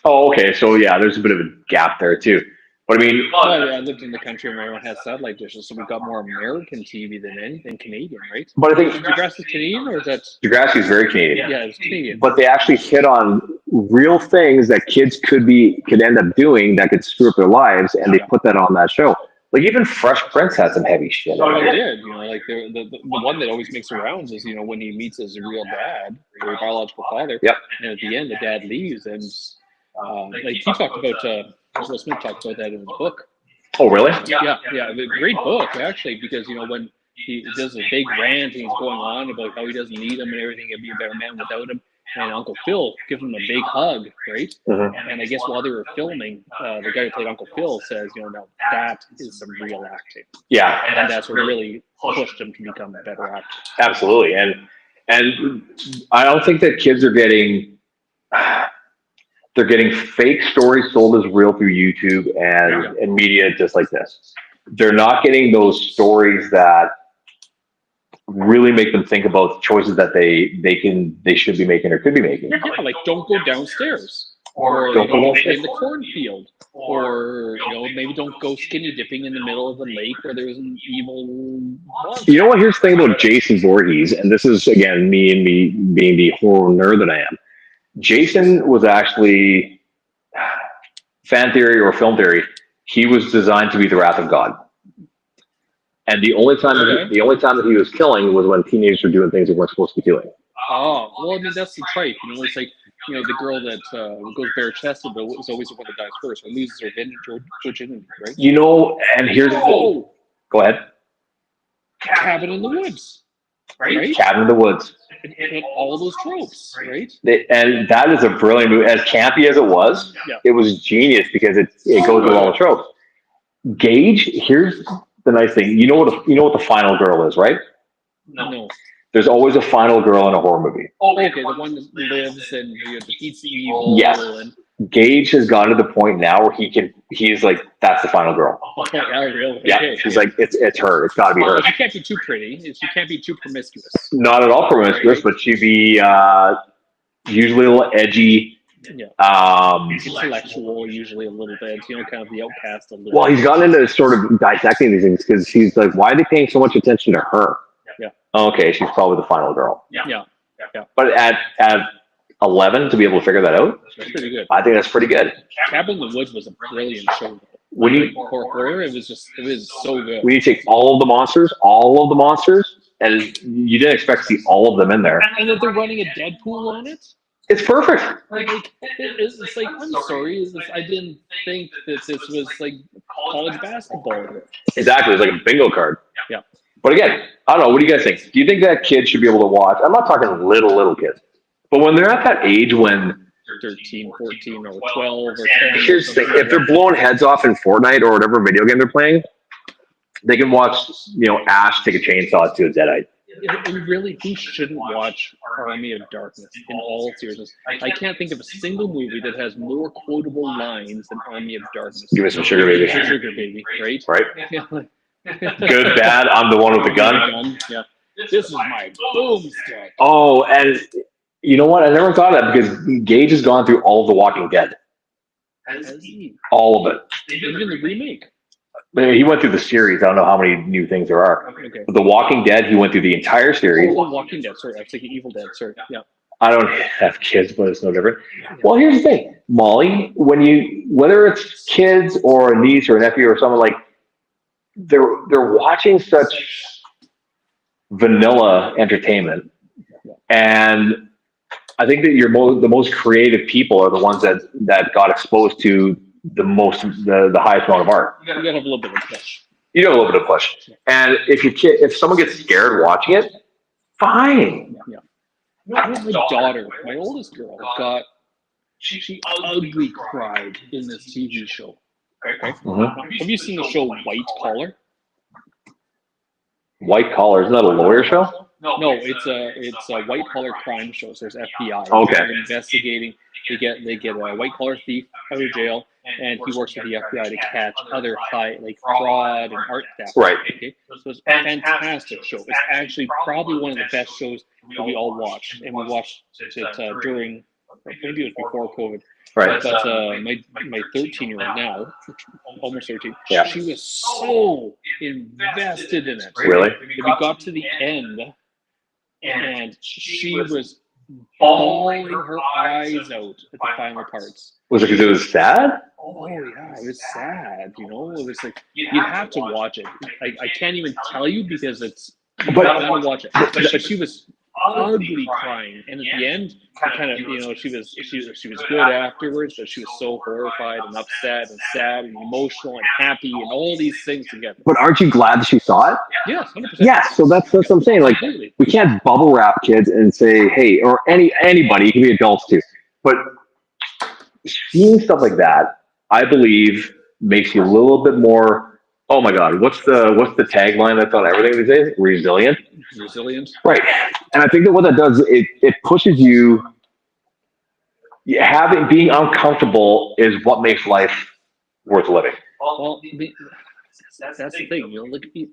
Speaker 1: Oh, okay. So yeah, there's a bit of a gap there too. But I mean,
Speaker 2: I lived in the country where everyone has satellite dishes, so we got more American TV than anything Canadian, right?
Speaker 1: But I think
Speaker 2: Degrassi is Canadian, or is that?
Speaker 1: Degrassi is very Canadian.
Speaker 2: Yeah, it's Canadian.
Speaker 1: But they actually hit on real things that kids could end up doing that could screw up their lives, and they put that on that show. Like even Fresh Prince had some heavy shit.
Speaker 2: Oh, they did. Like the one that always makes the rounds is when he meets his real dad, or biological father.
Speaker 1: Yep.
Speaker 2: And at the end, the dad leaves, and he talked about. Will Smith talked about that in his book.
Speaker 1: Oh, really?
Speaker 2: Yeah. A great book actually, because when he does a big rant and he's going on about how he doesn't need him and everything, he'd be a better man without him. And Uncle Phil gives him a big hug, right?
Speaker 1: Mm-hmm.
Speaker 2: And I guess while they were filming, the guy who played Uncle Phil says, now that is some real acting.
Speaker 1: Yeah.
Speaker 2: And that's what really pushed him to become a better actor.
Speaker 1: Absolutely. And I don't think that kids are getting fake stories sold as real through YouTube and media just like this. They're not getting those stories that really make them think about the choices that they should be making or could be making.
Speaker 2: Yeah, like don't go downstairs, or don't go in the cornfield, or maybe don't go skinny dipping in the middle of the lake where there's an evil monster.
Speaker 1: You know what? Here's the thing about Jason Voorhees, and this is again me being the horror nerd that I am. Jason was actually, fan theory or film theory, he was designed to be the wrath of God. And the only time that he was killing was when teenagers were doing things they weren't supposed to be doing.
Speaker 2: Oh, well, I mean, that's the type. It's like, the girl that goes bare-chested, but is always the one that dies first, or loses her virginity, right?
Speaker 1: And here's the thing. Go ahead.
Speaker 2: Cabin in the Woods, right?
Speaker 1: Cabin in the Woods.
Speaker 2: It hit all those tropes, right?
Speaker 1: And that is a brilliant movie. As campy as it was, it was genius because it goes with all the tropes. Gage, here's the nice thing. You know what the final girl is, right?
Speaker 2: No.
Speaker 1: There's always a final girl in a horror movie.
Speaker 2: Oh, okay, the one that lives and defeats the evil.
Speaker 1: Yes. Gage has gotten to the point now where he's like, that's the final girl.
Speaker 2: Oh, yeah, really?
Speaker 1: Yeah,
Speaker 2: okay.
Speaker 1: she's like, it's her. It's got to be her.
Speaker 2: She can't be too pretty. She can't be too promiscuous.
Speaker 1: Not at all promiscuous, but she'd be usually a little edgy.
Speaker 2: Yeah. Intellectual, usually a little bit. Kind of the outcast a little.
Speaker 1: Well, he's gotten into sort of dissecting these things because he's like, why are they paying so much attention to her?
Speaker 2: Yeah.
Speaker 1: Okay, she's probably the final girl.
Speaker 2: Yeah.
Speaker 1: But at 11 to be able to figure that out,
Speaker 2: that's pretty good.
Speaker 1: I think that's pretty good.
Speaker 2: Cabin in the Woods was a brilliant show.
Speaker 1: For
Speaker 2: horror, it was so good.
Speaker 1: We need to take all of the monsters, and you didn't expect to see all of them in there.
Speaker 2: And that they're running a Deadpool on it.
Speaker 1: It's perfect.
Speaker 2: Like it's like, I'm sorry, I didn't think that this was like college basketball.
Speaker 1: Exactly, it's like a bingo card.
Speaker 2: Yeah.
Speaker 1: But again, I don't know. What do you guys think? Do you think that kids should be able to watch? I'm not talking little kids, but when they're at that age when
Speaker 2: 13, 14, or 12, or 10.
Speaker 1: Here's the thing: if they're blowing heads off in Fortnite or whatever video game they're playing, they can watch, Ash take a chainsaw to a deadite.
Speaker 2: And really, who shouldn't watch Army of Darkness in all seriousness? I can't think of a single movie that has more quotable lines than Army of Darkness.
Speaker 1: Give me some sugar baby.
Speaker 2: Sugar baby, right?
Speaker 1: Right.
Speaker 2: Yeah.
Speaker 1: Good, bad. I'm the one with the gun.
Speaker 2: Yeah. This is my boomstick.
Speaker 1: Oh, and you know what? I never thought of that because Gage has gone through all of The Walking Dead. All of it.
Speaker 2: Even the remake.
Speaker 1: He went through the series. I don't know how many new things there are.
Speaker 2: Okay.
Speaker 1: But The Walking Dead, he went through the entire series.
Speaker 2: Oh, Walking Dead. Sorry, I was thinking Evil Dead. Sorry. Yeah.
Speaker 1: I don't have kids, but it's no different. Well, here's the thing, Molly. Whether it's kids or a niece or a nephew or someone, like they're watching such vanilla entertainment, and I think that the most creative people are the ones that got exposed to the highest amount of art.
Speaker 2: You gotta have a little bit of push.
Speaker 1: You have a little bit of push, and if someone gets scared watching it, fine.
Speaker 2: Yeah. My daughter, my oldest girl, she ugly cried in this TV show. Okay.
Speaker 1: Mm-hmm.
Speaker 2: Have you seen the show White Collar?
Speaker 1: White Collar, isn't that a lawyer show?
Speaker 2: No, it's a white collar crime show. So there's FBI.
Speaker 1: Okay.
Speaker 2: They're investigating. They get a white collar thief out of jail, and he works with the FBI to catch other fraud and art theft.
Speaker 1: Right.
Speaker 2: Okay. So it's a fantastic show. It's actually probably one of the best shows that we all watched, and we watched it during, maybe it was before COVID.
Speaker 1: Right.
Speaker 2: But my 13-year-old now, almost 13,
Speaker 1: yeah.
Speaker 2: She was so invested in it.
Speaker 1: Really?
Speaker 2: We got to the end, and she was bawling her eyes out at the final parts.
Speaker 1: Was it because it was sad?
Speaker 2: Oh yeah, it was sad. It was like you have to watch it. I can't even tell you because you gotta watch it. But she was ugly crying, and at the end, kind of, she was good afterwards, but she was so horrified and upset and sad and emotional and happy and all these things together.
Speaker 1: But aren't you glad that she saw it?
Speaker 2: Yes, 100%.
Speaker 1: Yes, so that's what I'm saying. Like,
Speaker 2: Completely.
Speaker 1: we can't bubble wrap kids and say, hey, or anybody, it can be adults too. But seeing stuff like that, I believe, makes you a little bit more. Oh my God, what's the tagline that's on everything these days? Resilient. Right. And I think that what that does, it pushes you. Being uncomfortable is what makes life worth living.
Speaker 2: Well, that's the thing. Look at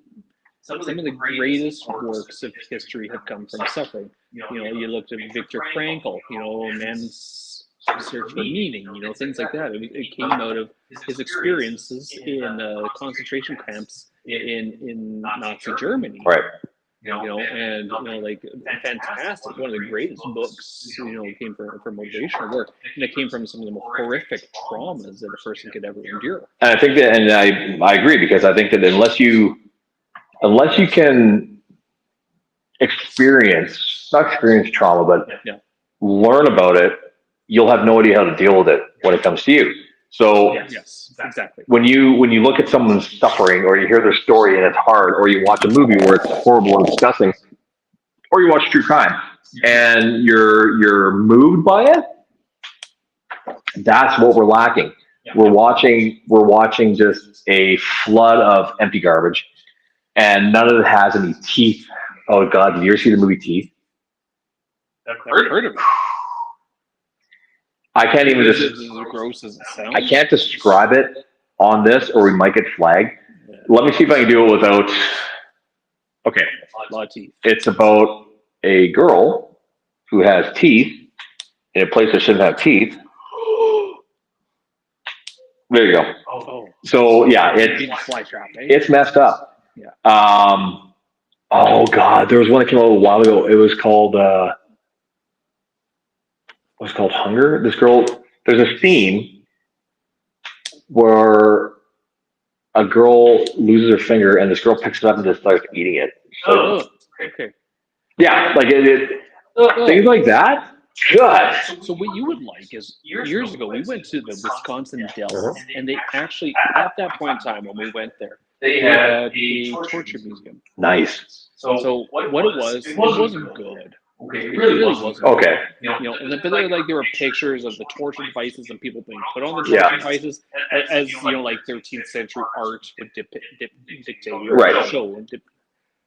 Speaker 2: some of the greatest works of history have come from suffering. You looked at Viktor Frankl. Man's search for meaning. Things like that. It came out of his experiences in concentration camps in Nazi Germany.
Speaker 1: Right.
Speaker 2: Like fantastic. One of the greatest books, came from motivational work, and it came from some of the most horrific traumas that a person could ever endure.
Speaker 1: And I think that, and I agree, because I think that unless you can not experience trauma, but learn about it, you'll have no idea how to deal with it when it comes to you. So
Speaker 2: yes, exactly.
Speaker 1: When you look at someone's suffering, or you hear their story and it's hard, or you watch a movie where it's horrible and disgusting, or you watch true crime and you're moved by it, that's what we're lacking. We're watching just a flood of empty garbage, and none of it has any teeth. Oh God, did you ever see the movie Teeth?
Speaker 2: I've heard of it.
Speaker 1: I can't even
Speaker 2: as gross as it sounds.
Speaker 1: I can't describe it on this, or we might get flagged. Yeah. Let me see if I can do it without. Okay.
Speaker 2: A lot of teeth.
Speaker 1: It's about a girl who has teeth in a place that shouldn't have teeth. There you go.
Speaker 2: Oh.
Speaker 1: So yeah, it's messed up.
Speaker 2: Yeah.
Speaker 1: Oh God, there was one that came out a while ago. It was called. What's called Hunger. This girl, there's a scene where a girl loses her finger, and this girl picks it up and just starts eating it. So
Speaker 2: Okay.
Speaker 1: Yeah, like things like that. Good.
Speaker 2: So what you would like is years ago we went to the Wisconsin
Speaker 1: Uh-huh.
Speaker 2: Dells, and they actually at that point in time when we went there, they had a torture museum.
Speaker 1: Nice.
Speaker 2: So what it wasn't good.
Speaker 3: Okay,
Speaker 2: It really wasn't.
Speaker 1: Okay.
Speaker 2: But there were pictures of the torture devices and people being put on the
Speaker 1: Yeah.
Speaker 2: torture devices as 13th century art would dictate or
Speaker 1: Right.
Speaker 2: show and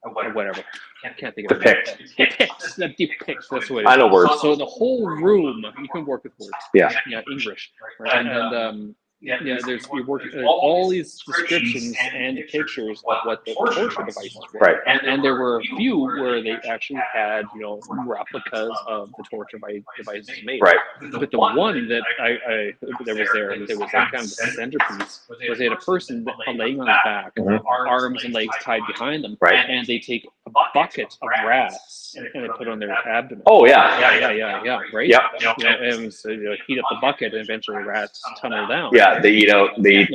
Speaker 2: or whatever. I can't think of
Speaker 1: Depict.
Speaker 2: it. Depicts. That's what it is.
Speaker 1: I know words.
Speaker 2: So the whole room, you can work with words.
Speaker 1: Yeah.
Speaker 2: Yeah, English. Right? And you're working all these descriptions and pictures of what the torture devices were.
Speaker 1: Right.
Speaker 2: And there were a few where they actually had, replicas of the torture devices made.
Speaker 1: Right.
Speaker 2: But the one that there was that kind of the centerpiece was they had a person laying on his back, arms and legs tied behind them,
Speaker 1: Right.
Speaker 2: and they take a bucket of rats and they put on their abdomen.
Speaker 1: Oh yeah.
Speaker 2: Yeah, right?
Speaker 1: Yep.
Speaker 2: And it was, heat up the bucket and eventually rats tunnel down.
Speaker 1: Yeah, they eat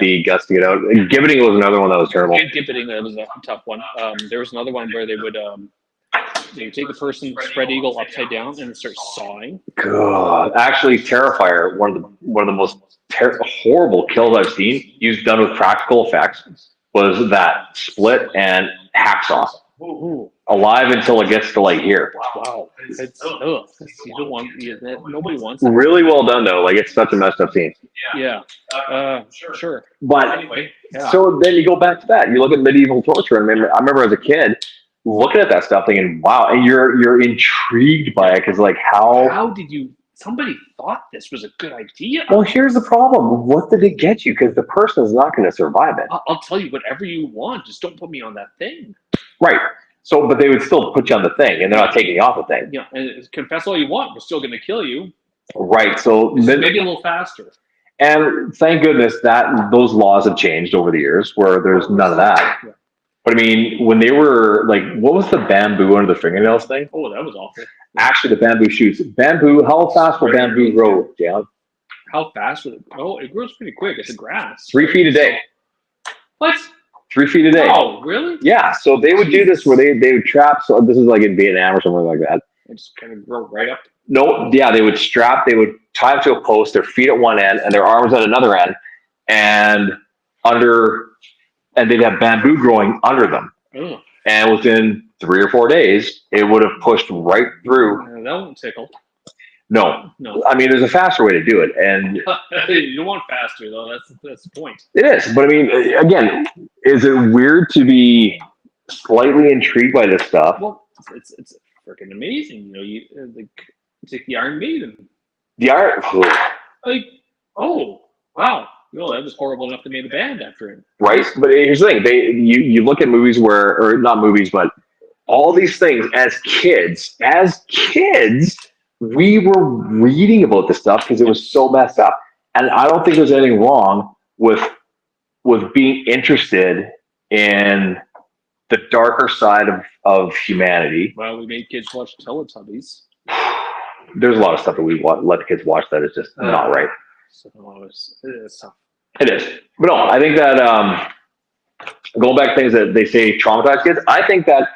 Speaker 1: the guts to get out. Gibbeting was another one that was terrible.
Speaker 2: Gibbeting, that was a tough one. There was another one where they would take the person spread eagle upside down and start sawing.
Speaker 1: God, actually, Terrifier, one of the most horrible kills I've seen, used done with practical effects, was that split and hacksaw.
Speaker 2: Ooh.
Speaker 1: Alive until it gets to like here.
Speaker 2: Wow, you don't want nobody wants it.
Speaker 1: Really well done though. Like it's such a messed up scene.
Speaker 2: Yeah, sure.
Speaker 1: But
Speaker 3: Anyway,
Speaker 1: so then you go back to that. You look at medieval torture, and I remember as a kid looking at that stuff, thinking, "Wow!" And you're intrigued by it because like
Speaker 2: how did you? Somebody thought this was a good idea.
Speaker 1: Well, here's the problem. What did it get you? Because the person is not going to survive it.
Speaker 2: I'll tell you whatever you want. Just don't put me on that thing.
Speaker 1: Right. So, but they would still put you on the thing, and they're not taking you off the thing.
Speaker 2: Yeah, and confess all you want. We're still going to kill you.
Speaker 1: Right. So
Speaker 2: Maybe a little faster.
Speaker 1: And thank goodness that those laws have changed over the years, where there's none of that.
Speaker 2: Yeah.
Speaker 1: But I mean, when they were like, what was the bamboo under the fingernails thing?
Speaker 2: Oh, that was awful.
Speaker 1: Actually, the bamboo shoots. Bamboo. How fast will bamboo grow, Jan?
Speaker 2: How fast would it? Oh, it grows pretty quick. It's a grass.
Speaker 1: 3 feet a day.
Speaker 2: What?
Speaker 1: 3 feet a day.
Speaker 2: Oh, really?
Speaker 1: Yeah. So they would do this where they would trap. So this is like in Vietnam or something like that.
Speaker 2: It just kind of grow right up.
Speaker 1: No, yeah, they would tie them to a post, their feet at one end and their arms at another end, and they'd have bamboo growing under them.
Speaker 2: Oh.
Speaker 1: And within 3 or 4 days, it would have pushed right through.
Speaker 2: That won't tickle.
Speaker 1: No.
Speaker 2: No.
Speaker 1: I mean, there's a faster way to do it, and
Speaker 2: You don't want faster though. That's the point.
Speaker 1: it is. But I mean, again, is it weird to be slightly intrigued by this stuff?
Speaker 2: Well, it's freaking amazing. It's like the Iron Maiden.
Speaker 1: The art,
Speaker 2: Like, oh wow, no, that was horrible enough to make a band after it.
Speaker 1: right? But here's the thing: you look at movies or not movies, but all these things as kids, we were reading about this stuff because it was so messed up. And I don't think there's anything wrong with being interested in the darker side of humanity.
Speaker 2: Well, we made kids watch Teletubbies.
Speaker 1: There's a lot of stuff that we let the kids watch that is just not right.
Speaker 2: So it's tough.
Speaker 1: It is. But no, I think that going back to things that they say traumatize kids, I think that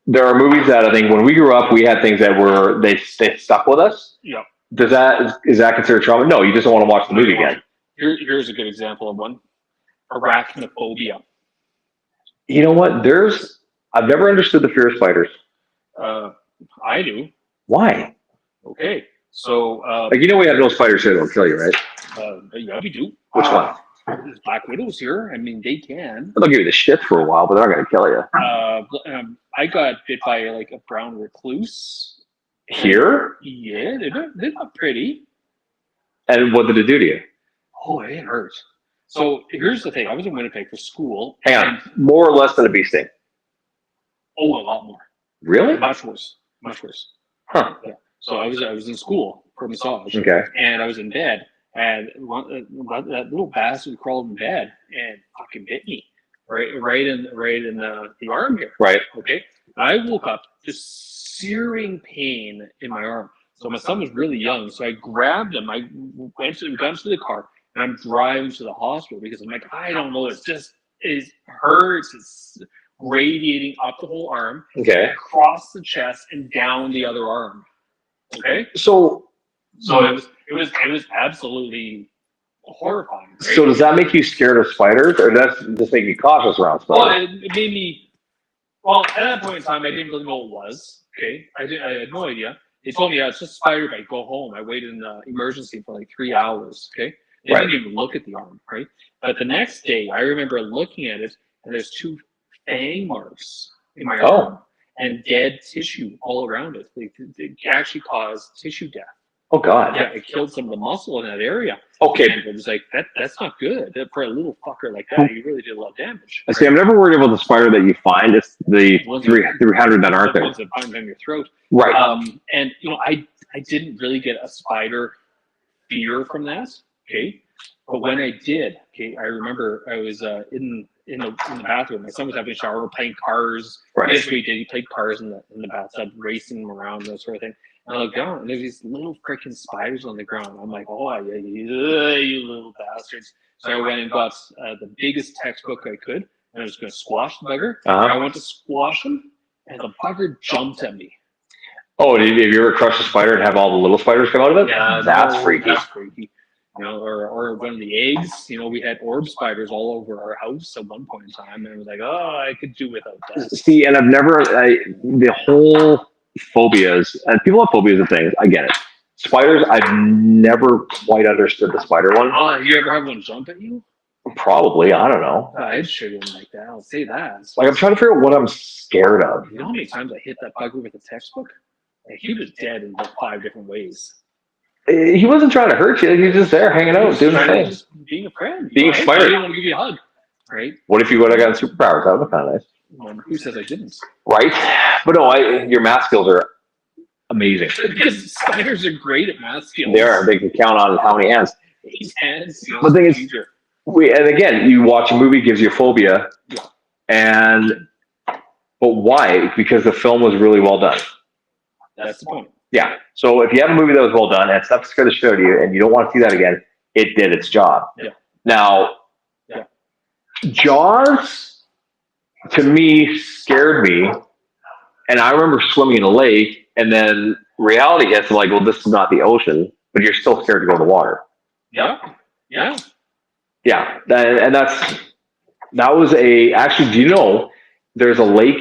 Speaker 1: there are movies that I think when we grew up, we had things that they stuck with us.
Speaker 2: Yep.
Speaker 1: Is that considered trauma? No, you just don't want to watch the movie again.
Speaker 2: Here's a good example of one. Arachnophobia.
Speaker 1: You know what? I've never understood the fear of spiders.
Speaker 2: I do.
Speaker 1: Why?
Speaker 2: Okay. So
Speaker 1: Like, we have no spiders here that'll kill you, right?
Speaker 2: yeah, we do.
Speaker 1: Which one?
Speaker 2: There's black widows here. I mean, they can.
Speaker 1: They'll give you the shit for a while, but they're not going to kill you.
Speaker 2: I got bit by like a brown recluse.
Speaker 1: Here?
Speaker 2: Yeah, they're not pretty.
Speaker 1: And what did it do to you?
Speaker 2: Oh, it hurt. So here's the thing. I was in Winnipeg for school.
Speaker 1: Hang on. More or less than a bee sting?
Speaker 2: Oh, a lot more.
Speaker 1: Really?
Speaker 2: Much worse. Much worse.
Speaker 1: Huh.
Speaker 2: Yeah. So I was in school for massage.
Speaker 1: Okay.
Speaker 2: And I was in bed, and that little bastard crawled in bed and fucking bit me right in the arm here.
Speaker 1: Right.
Speaker 2: Okay. I woke up just searing pain in my arm. So my son was really young, so I grabbed him. I got into the car, and I'm driving to the hospital because I'm like, I don't know, it hurts. radiating up the whole arm,
Speaker 1: Okay.
Speaker 2: across the chest, and down the other arm. Okay.
Speaker 1: So
Speaker 2: it was absolutely horrifying. Right?
Speaker 1: So does that make you scared of spiders, or does that just make you cautious around
Speaker 2: Well,
Speaker 1: spiders?
Speaker 2: it made me. Well, at that point in time, I didn't really know what it was. Okay, I had no idea. They told me, it's just a spider bite. Go home. I waited in the emergency for like 3 hours. Okay, they didn't even look at the arm. Right, but the next day, I remember looking at it, and there's 2 fang marks in my arm and dead tissue all around it. It actually caused tissue death.
Speaker 1: Oh God!
Speaker 2: Yeah, it killed some of the muscle in that area.
Speaker 1: Okay.
Speaker 2: And it was like that's not good for a little fucker like that. You really did a lot of damage.
Speaker 1: See, I'm never worried about the spider that you find. It's the 300 that aren't
Speaker 2: the
Speaker 1: there.
Speaker 2: ones that find in your throat.
Speaker 1: Right.
Speaker 2: And I didn't really get a spider fear from that. Okay. But when I did, okay, I remember I was in the bathroom. My son was having a shower, playing cars.
Speaker 1: Right.
Speaker 2: Yes, we did. He played cars in the bathtub, racing them around, that sort of thing. And I look down, and there's these little freaking spiders on the ground. I'm like, oh, yeah, you little bastards. So I went and got the biggest textbook I could, and I was going to squash the bugger. I went to squash him, and the bugger jumped at me.
Speaker 1: Oh, have you ever crushed a spider and have all the little spiders come out of it?
Speaker 2: Yeah,
Speaker 1: that's freaky.
Speaker 2: That's freaky. You know, or one of the eggs. You know, we had orb spiders all over our house at one point in time, and I was like, oh, I could do without that.
Speaker 1: See, and I've never the whole phobias, and people have phobias of things. I get it. Spiders, I've never quite understood the spider one.
Speaker 2: Oh, you ever have one jump at you?
Speaker 1: Probably, I don't know.
Speaker 2: I'd shoot him like that. I'll say that.
Speaker 1: Like, I'm trying to figure out what I'm scared of.
Speaker 2: You know how many times I hit that bugger with a textbook? Like, he was dead in about 5 different ways.
Speaker 1: He wasn't trying to hurt you. He was just there, hanging out, doing his thing.
Speaker 2: Just being a friend.
Speaker 1: Being a spider.
Speaker 2: I didn't want to give you a hug. Right?
Speaker 1: What if you would have gotten superpowers? That would have been kind of nice.
Speaker 2: Well, who says I didn't?
Speaker 1: Right? But no, your math skills are amazing.
Speaker 2: Because spiders are great at math skills.
Speaker 1: They are. They can count on how many hands.
Speaker 2: 8 hands.
Speaker 1: But the thing is, and again, you watch a movie, gives you a phobia, but why? Because the film was really well done.
Speaker 2: That's the point.
Speaker 1: Yeah. So if you have a movie that was well done and stuff scared the shit out of you and you don't want to see that again, it did its job.
Speaker 2: Yeah.
Speaker 1: Now, Jaws, to me, scared me. And I remember swimming in a lake, and then reality hits, like, well, this is not the ocean, but you're still scared to go in the water.
Speaker 2: Yeah. Yeah.
Speaker 1: Yeah. And that was actually, do you know, there's a lake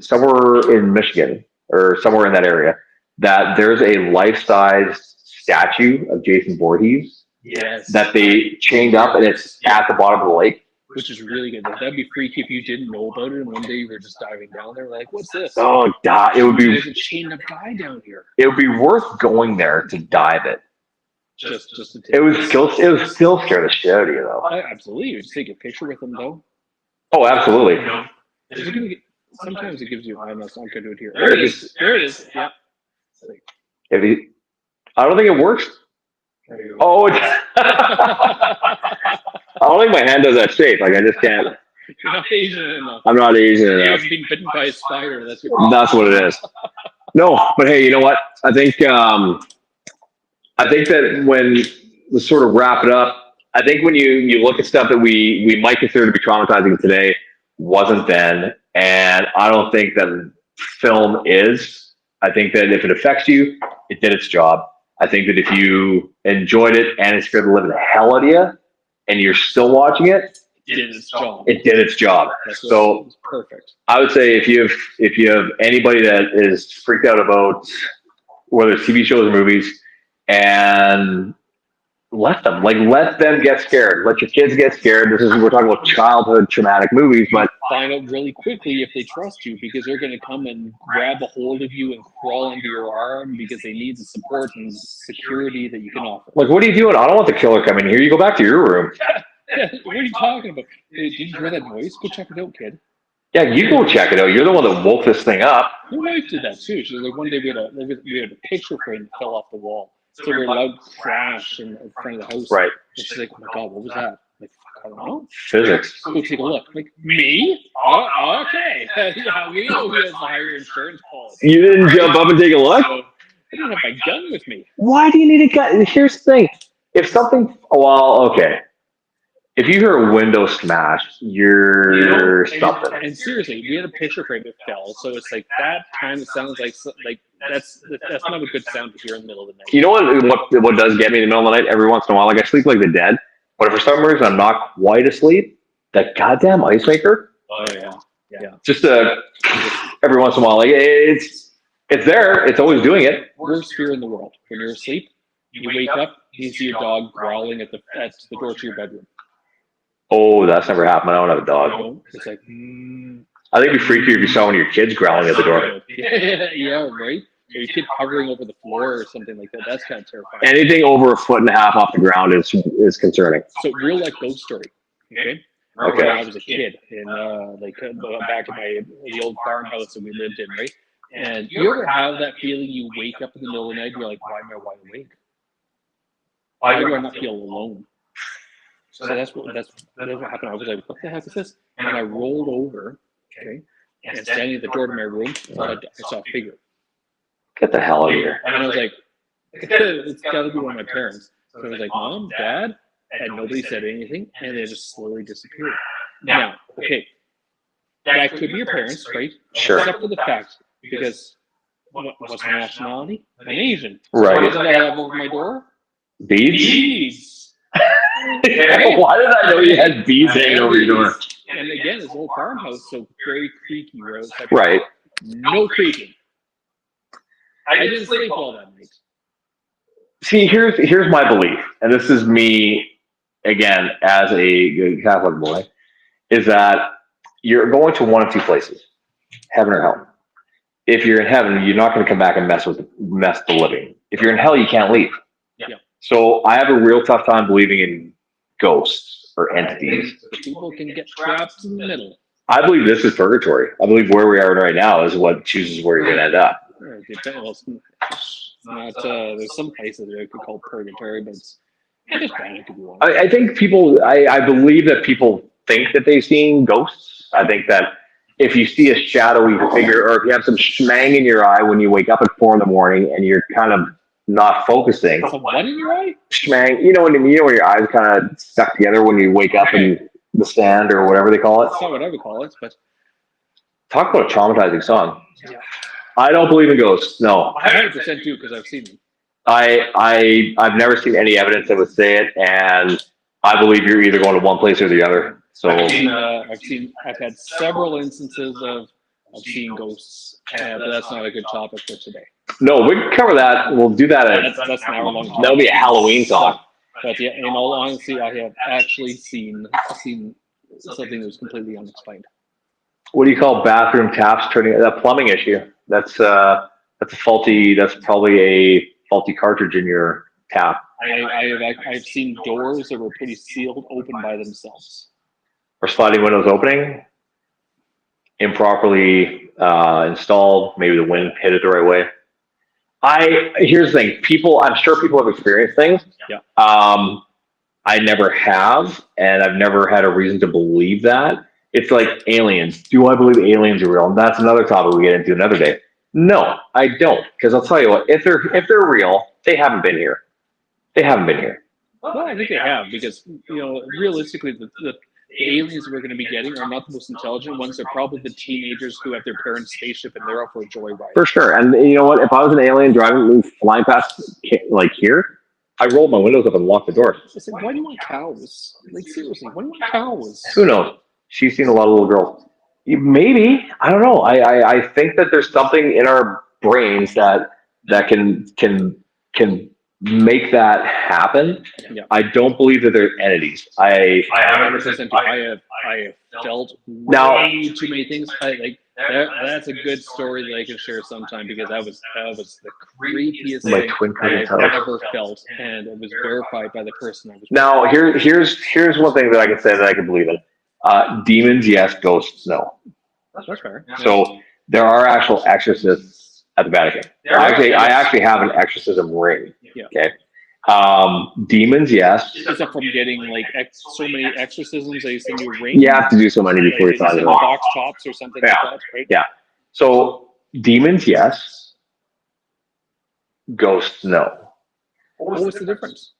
Speaker 1: somewhere in Michigan or somewhere in that area that there's a life-size statue of Jason Voorhees.
Speaker 2: Yes.
Speaker 1: That they chained up, and it's at the bottom of the lake.
Speaker 2: Which is really good. That'd be freaky if you didn't know about it, and one day you were just diving down there, like, "What's this?"
Speaker 1: Oh, it would be.
Speaker 2: There's a chained up guy down here.
Speaker 1: It would be worth going there to dive it.
Speaker 2: Just to take
Speaker 1: it was still scare the shit out of you, though.
Speaker 2: Absolutely, you just take a picture with them, though.
Speaker 1: Oh, absolutely.
Speaker 2: Sometimes it gives you. I'm not going to do it here. There it is. There it is. Yeah.
Speaker 1: I don't think it works. Oh, I don't think my hand does that shape. Like, I just can't.
Speaker 2: You're not Asian enough.
Speaker 1: I'm not Asian enough.
Speaker 2: You're being bitten by a spider. That's your problem.
Speaker 1: That's what it is. No, but hey, you know what? I think that when we sort of wrap it up, I think when you look at stuff that we might consider to be traumatizing today, wasn't then, and I don't think that film is. I think that if it affects you, it did its job. I think that if you enjoyed it and it scared the living hell out of you, and you're still watching it,
Speaker 2: it did its job.
Speaker 1: It did its job. So
Speaker 2: perfect.
Speaker 1: I would say if you have anybody that is freaked out about whether it's TV shows or movies, and let them get scared. Let your kids get scared. We're talking about childhood traumatic movies, but
Speaker 2: find out really quickly if they trust you, because they're going to come and grab a hold of you and crawl into your arm because they need the support and security that you can offer.
Speaker 1: Like, what are you doing? I don't want the killer coming here. You go back to your room.
Speaker 2: What are you talking about? Did you hear that noise? Go check it out, kid.
Speaker 1: Yeah, you go check it out. You're the one that woke this thing up.
Speaker 2: My wife did that too. She was like, one day we had a picture frame that fell off the wall. So we heard a loud crash in front of the house.
Speaker 1: Right.
Speaker 2: And she's like, oh my God, what was that? I'm like, fuck, I don't know.
Speaker 1: Physics.
Speaker 2: Go take a look. I'm like, me? Oh, okay. Yeah, we know who has the higher insurance policy.
Speaker 1: You didn't jump up and take a look?
Speaker 2: So, I didn't have my gun with me.
Speaker 1: Why do you need a gun? Here's the thing. If something, well, okay. If you hear a window smash, you're something.
Speaker 2: And seriously, we had a picture frame that fell, so it's like that time it sounds like that's not a good sound to hear in the middle of the night.
Speaker 1: You know what does get me in the middle of the night every once in a while? Like I sleep like the dead, but if for some reason I'm not quite asleep, that goddamn ice maker.
Speaker 2: Oh yeah.
Speaker 1: Just every once in a while, like it's there. It's always doing it.
Speaker 2: Worst fear in the world. When you're asleep, you wake up, you see your dog growling at the door to your bedroom.
Speaker 1: Oh, that's never happened. I don't have a dog.
Speaker 2: It's like,
Speaker 1: I think it'd be freaky if you saw one of your kids growling at the door.
Speaker 2: yeah, right. Or your kid hovering over the floor or something like that. That's kind of terrifying.
Speaker 1: Anything over a foot and a half off the ground is concerning.
Speaker 2: So, real life ghost story. Okay.
Speaker 1: Okay.
Speaker 2: When I was a kid, and back in the old farmhouse that we lived in, right? And you ever have that feeling you wake up in the middle of the night and you're like, why am I wide awake? Why do I not feel alone? So that's what happened. I was like, what the heck is this? And I rolled over, okay, and standing at the door to my room, I saw a figure.
Speaker 1: Get the hell out of here.
Speaker 2: And I was like, it's got to be one of my parents. So I was like, Mom, Dad, and nobody said anything, and they just slowly disappeared. Now, okay, that could be your parents, right?
Speaker 1: Sure.
Speaker 2: Except for the fact, because what's my nationality? I'm Asian.
Speaker 1: Right.
Speaker 2: What did I have over my door?
Speaker 1: Beads? Why did I know you had beads hanging over your door?
Speaker 2: And again, it's an old farmhouse, so very creaky.
Speaker 1: Right.
Speaker 2: No creaking. I didn't sleep all that night.
Speaker 1: See, here's my belief, and this is me again as a good Catholic boy, is that you're going to one of two places, heaven or hell. If you're in heaven, you're not going to come back and mess the living. If you're in hell, you can't leave.
Speaker 2: Yeah.
Speaker 1: So I have a real tough time believing in ghosts or entities.
Speaker 2: People can get trapped in the middle.
Speaker 1: I believe this is purgatory. I believe where we are right now is what chooses where you're going to end up.
Speaker 2: It's not. There's some places that could call purgatory, but it's just bad. It could be wrong.
Speaker 1: I think people. I believe that people think that they've seen ghosts. I think that if you see a shadowy figure, or if you have some schmang in your eye when you wake up at 4 a.m. and you're kind of not focusing.
Speaker 2: So what in your eye?
Speaker 1: Schmang. You know what I mean? You know where your eyes kind of stuck together when you wake up in the stand or whatever they call it.
Speaker 2: That's not what I would call it, but
Speaker 1: talk about a traumatizing song.
Speaker 2: Yeah.
Speaker 1: I don't believe in ghosts. No.
Speaker 2: 100% do, because I've seen them.
Speaker 1: I've never seen any evidence that would say it, and I believe you're either going to one place or the other. So
Speaker 2: I've had several instances of seeing ghosts, but that's not a good topic for today.
Speaker 1: No, we can cover that. We'll do that.
Speaker 2: That's an hour long.
Speaker 1: That'll be a Halloween song.
Speaker 2: But yeah, in all honesty, I have actually seen something that was completely unexplained.
Speaker 1: What do you call bathroom taps turning? That plumbing issue. That's a faulty. That's probably a faulty cartridge in your tap.
Speaker 2: I've seen doors that were pretty sealed open by themselves.
Speaker 1: Or sliding windows opening, improperly installed. Maybe the wind hit it the right way. Here's the thing. I'm sure people have experienced things.
Speaker 2: Yeah.
Speaker 1: I never have, and I've never had a reason to believe that. It's like aliens. Do I believe aliens are real? And that's another topic we get into another day. No, I don't. Because I'll tell you what, if they're real, they haven't been here. They haven't been here.
Speaker 2: Well, I think they have, because realistically, the aliens we're going to be getting are not the most intelligent ones. They're probably the teenagers who have their parents' spaceship and they're out for a joyride.
Speaker 1: For sure. And you know what? If I was an alien flying past like here, I rolled my windows up and locked the door.
Speaker 2: It's like, why do you want cows? Like, seriously, why do you want cows?
Speaker 1: Who knows? She's seen a lot of little girls. Maybe. I don't know. I think that there's something in our brains that can make that happen.
Speaker 2: Yeah.
Speaker 1: I don't believe that they're entities. I
Speaker 2: have felt way too many things. That's a good story that I can share sometime, because that was the creepiest thing I've ever felt, and it was verified by the person I was.
Speaker 1: Now here's one thing that I can say that I can believe in. Demons, yes. Ghosts, no.
Speaker 2: That's fair.
Speaker 1: So there are actual exorcists at the Vatican. I actually have an exorcism ring.
Speaker 2: Yeah.
Speaker 1: Okay. Demons, yes.
Speaker 2: Is that from getting so many exorcisms that you send you a ring?
Speaker 1: You have to do so many before you sign it.
Speaker 2: Box tops or something like that, right?
Speaker 1: Yeah. So demons, yes. Ghosts, no.
Speaker 2: What was the difference?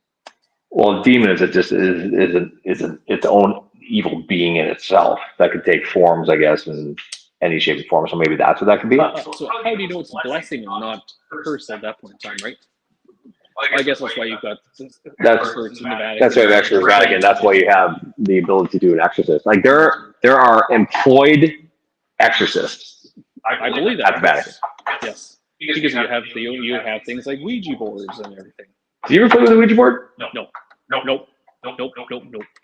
Speaker 1: Well, demon is its own evil being in itself that could take forms, I guess, in any shape or form. So maybe that's what that could be.
Speaker 2: So how do you know it's a blessing and not a curse at that point in time, right? I guess that's why you've got
Speaker 1: That's
Speaker 2: experts in the Vatican.
Speaker 1: That's why you have extra Vatican. That's why you have the ability to do an exorcist. Like there are employed exorcists.
Speaker 2: I believe that.
Speaker 1: At the Vatican.
Speaker 2: Yes, because you have things like Ouija boards and everything.
Speaker 1: Do you ever play with a Ouija board?
Speaker 2: No. Nope.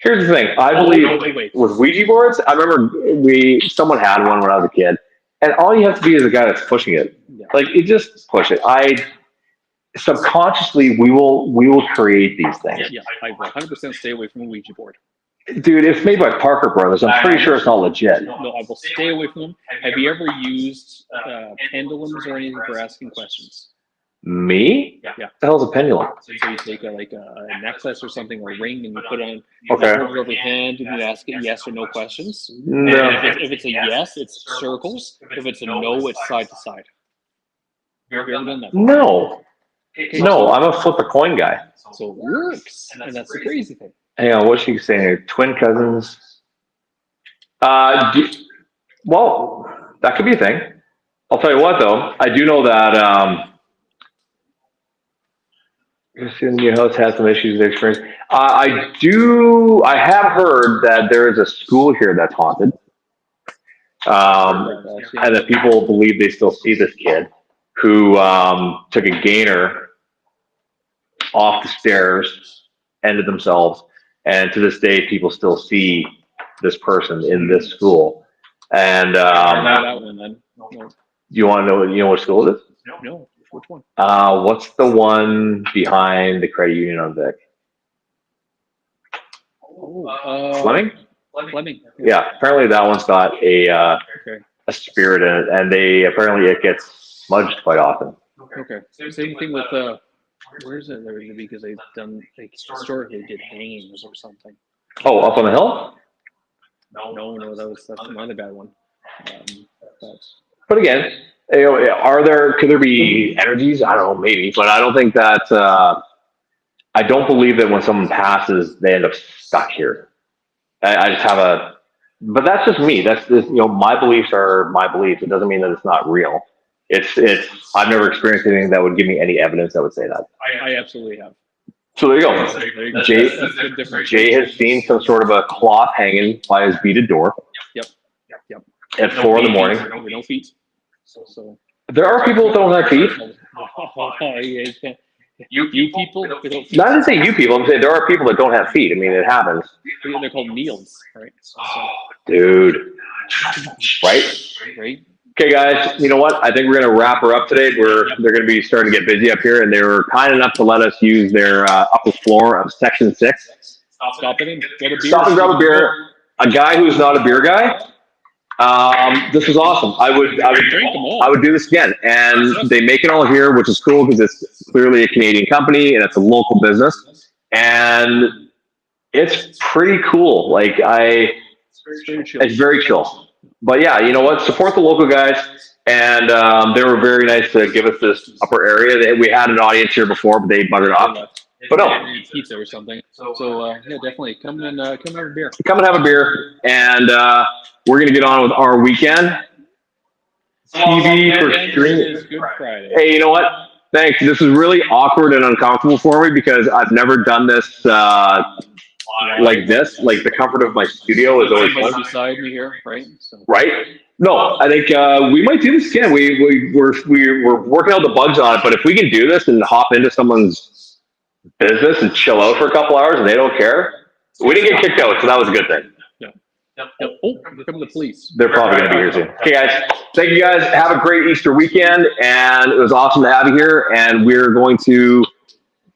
Speaker 1: Here's the thing. I believe with Ouija boards, I remember someone had one when I was a kid, and all you have to be is a guy that's pushing it.
Speaker 2: Yeah.
Speaker 1: Like you just push it. Subconsciously we will create these things.
Speaker 2: Yeah, I 100% stay away from a Ouija board.
Speaker 1: Dude, it's made by Parker Brothers. I'm pretty sure it's not legit.
Speaker 2: No, I will stay away from them. Have you ever used pendulums or anything for asking questions?
Speaker 1: Me?
Speaker 2: Yeah.
Speaker 1: What the hell's a pendulum?
Speaker 2: So you take a necklace or something, or a ring, and you put on
Speaker 1: Okay.
Speaker 2: over your hand, and you ask it yes or no questions.
Speaker 1: No.
Speaker 2: And if it's a yes, it's circles. If it's a no, it's side to side. Have you ever done that?
Speaker 1: No. No, I'm a flip a coin guy.
Speaker 2: So it works, and that's the crazy thing.
Speaker 1: Hang on, what's she saying here? Twin cousins. Well, that could be a thing. I'll tell you what, though. I do know that in your house has some issues with experience. I have heard that there is a school here that's haunted. And that people believe they still see this kid who took a gainer off the stairs, ended themselves, and to this day people still see this person in this school. And
Speaker 2: that one, then. No.
Speaker 1: do you want to know what school it is?
Speaker 2: No. Which one?
Speaker 1: What's the one behind the credit union on Vic? Fleming?
Speaker 2: Fleming.
Speaker 1: Yeah, apparently that one's got a spirit in it, and apparently it gets smudged quite often.
Speaker 2: Okay. Same thing with where is it? Because they've done historically did hangings or something.
Speaker 1: Oh, up on the hill?
Speaker 2: No, that's another bad one.
Speaker 1: But again, could there be energies? I don't know, maybe, but I don't think that. I don't believe that when someone passes, they end up stuck here. I just have but that's just me. That's just, my beliefs are my beliefs. It doesn't mean that it's not real. I've never experienced anything that would give me any evidence that would say that.
Speaker 2: I absolutely have.
Speaker 1: So there you go. Jay has seen some sort of a cloth hanging by his beaded door.
Speaker 2: Yep.
Speaker 1: At 4 in the morning.
Speaker 2: No feet. So
Speaker 1: there are people that don't have feet.
Speaker 2: You people?
Speaker 1: Not to say you people. I'm saying there are people that don't have feet. I mean, it happens.
Speaker 2: They're called kneels, right?
Speaker 1: Dude. Right? Okay, guys. You know what? I think we're going to wrap her up today. They're going to be starting to get busy up here, and they were kind enough to let us use their upper floor of Section 6.
Speaker 2: Stop it and get a beer.
Speaker 1: Stop and grab a beer. A guy who's not a beer guy. This was awesome. I would do this again, and they make it all here, which is cool because it's clearly a Canadian company and it's a local business, and it's pretty cool. Like it's very chill. But yeah, you know what? Support the local guys, and they were very nice to give us this upper area. We had an audience here before, but they buggered off. But no,
Speaker 2: pizza or something. So yeah, definitely come and have a beer.
Speaker 1: Come and have a beer, and we're gonna get on with our weekend. TV for streaming.
Speaker 2: Good Friday.
Speaker 1: Hey, you know what? Thanks. This is really awkward and uncomfortable for me because I've never done this like this. Like the comfort of my studio is always fun.
Speaker 2: Beside me here, right? So.
Speaker 1: Right? No, I think we might do this again. We're working out the bugs on it, but if we can do this and hop into someone's business and chill out for a couple hours and they don't care, we didn't get kicked out, so that was a good thing.
Speaker 2: Oh, here come the police.
Speaker 1: They're probably going to be here soon. Okay, guys. Thank you, guys. Have a great Easter weekend, and it was awesome to have you here. And we'll do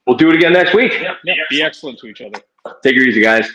Speaker 1: it again next week.
Speaker 2: Yeah. Be excellent to each other.
Speaker 1: Take it easy, guys.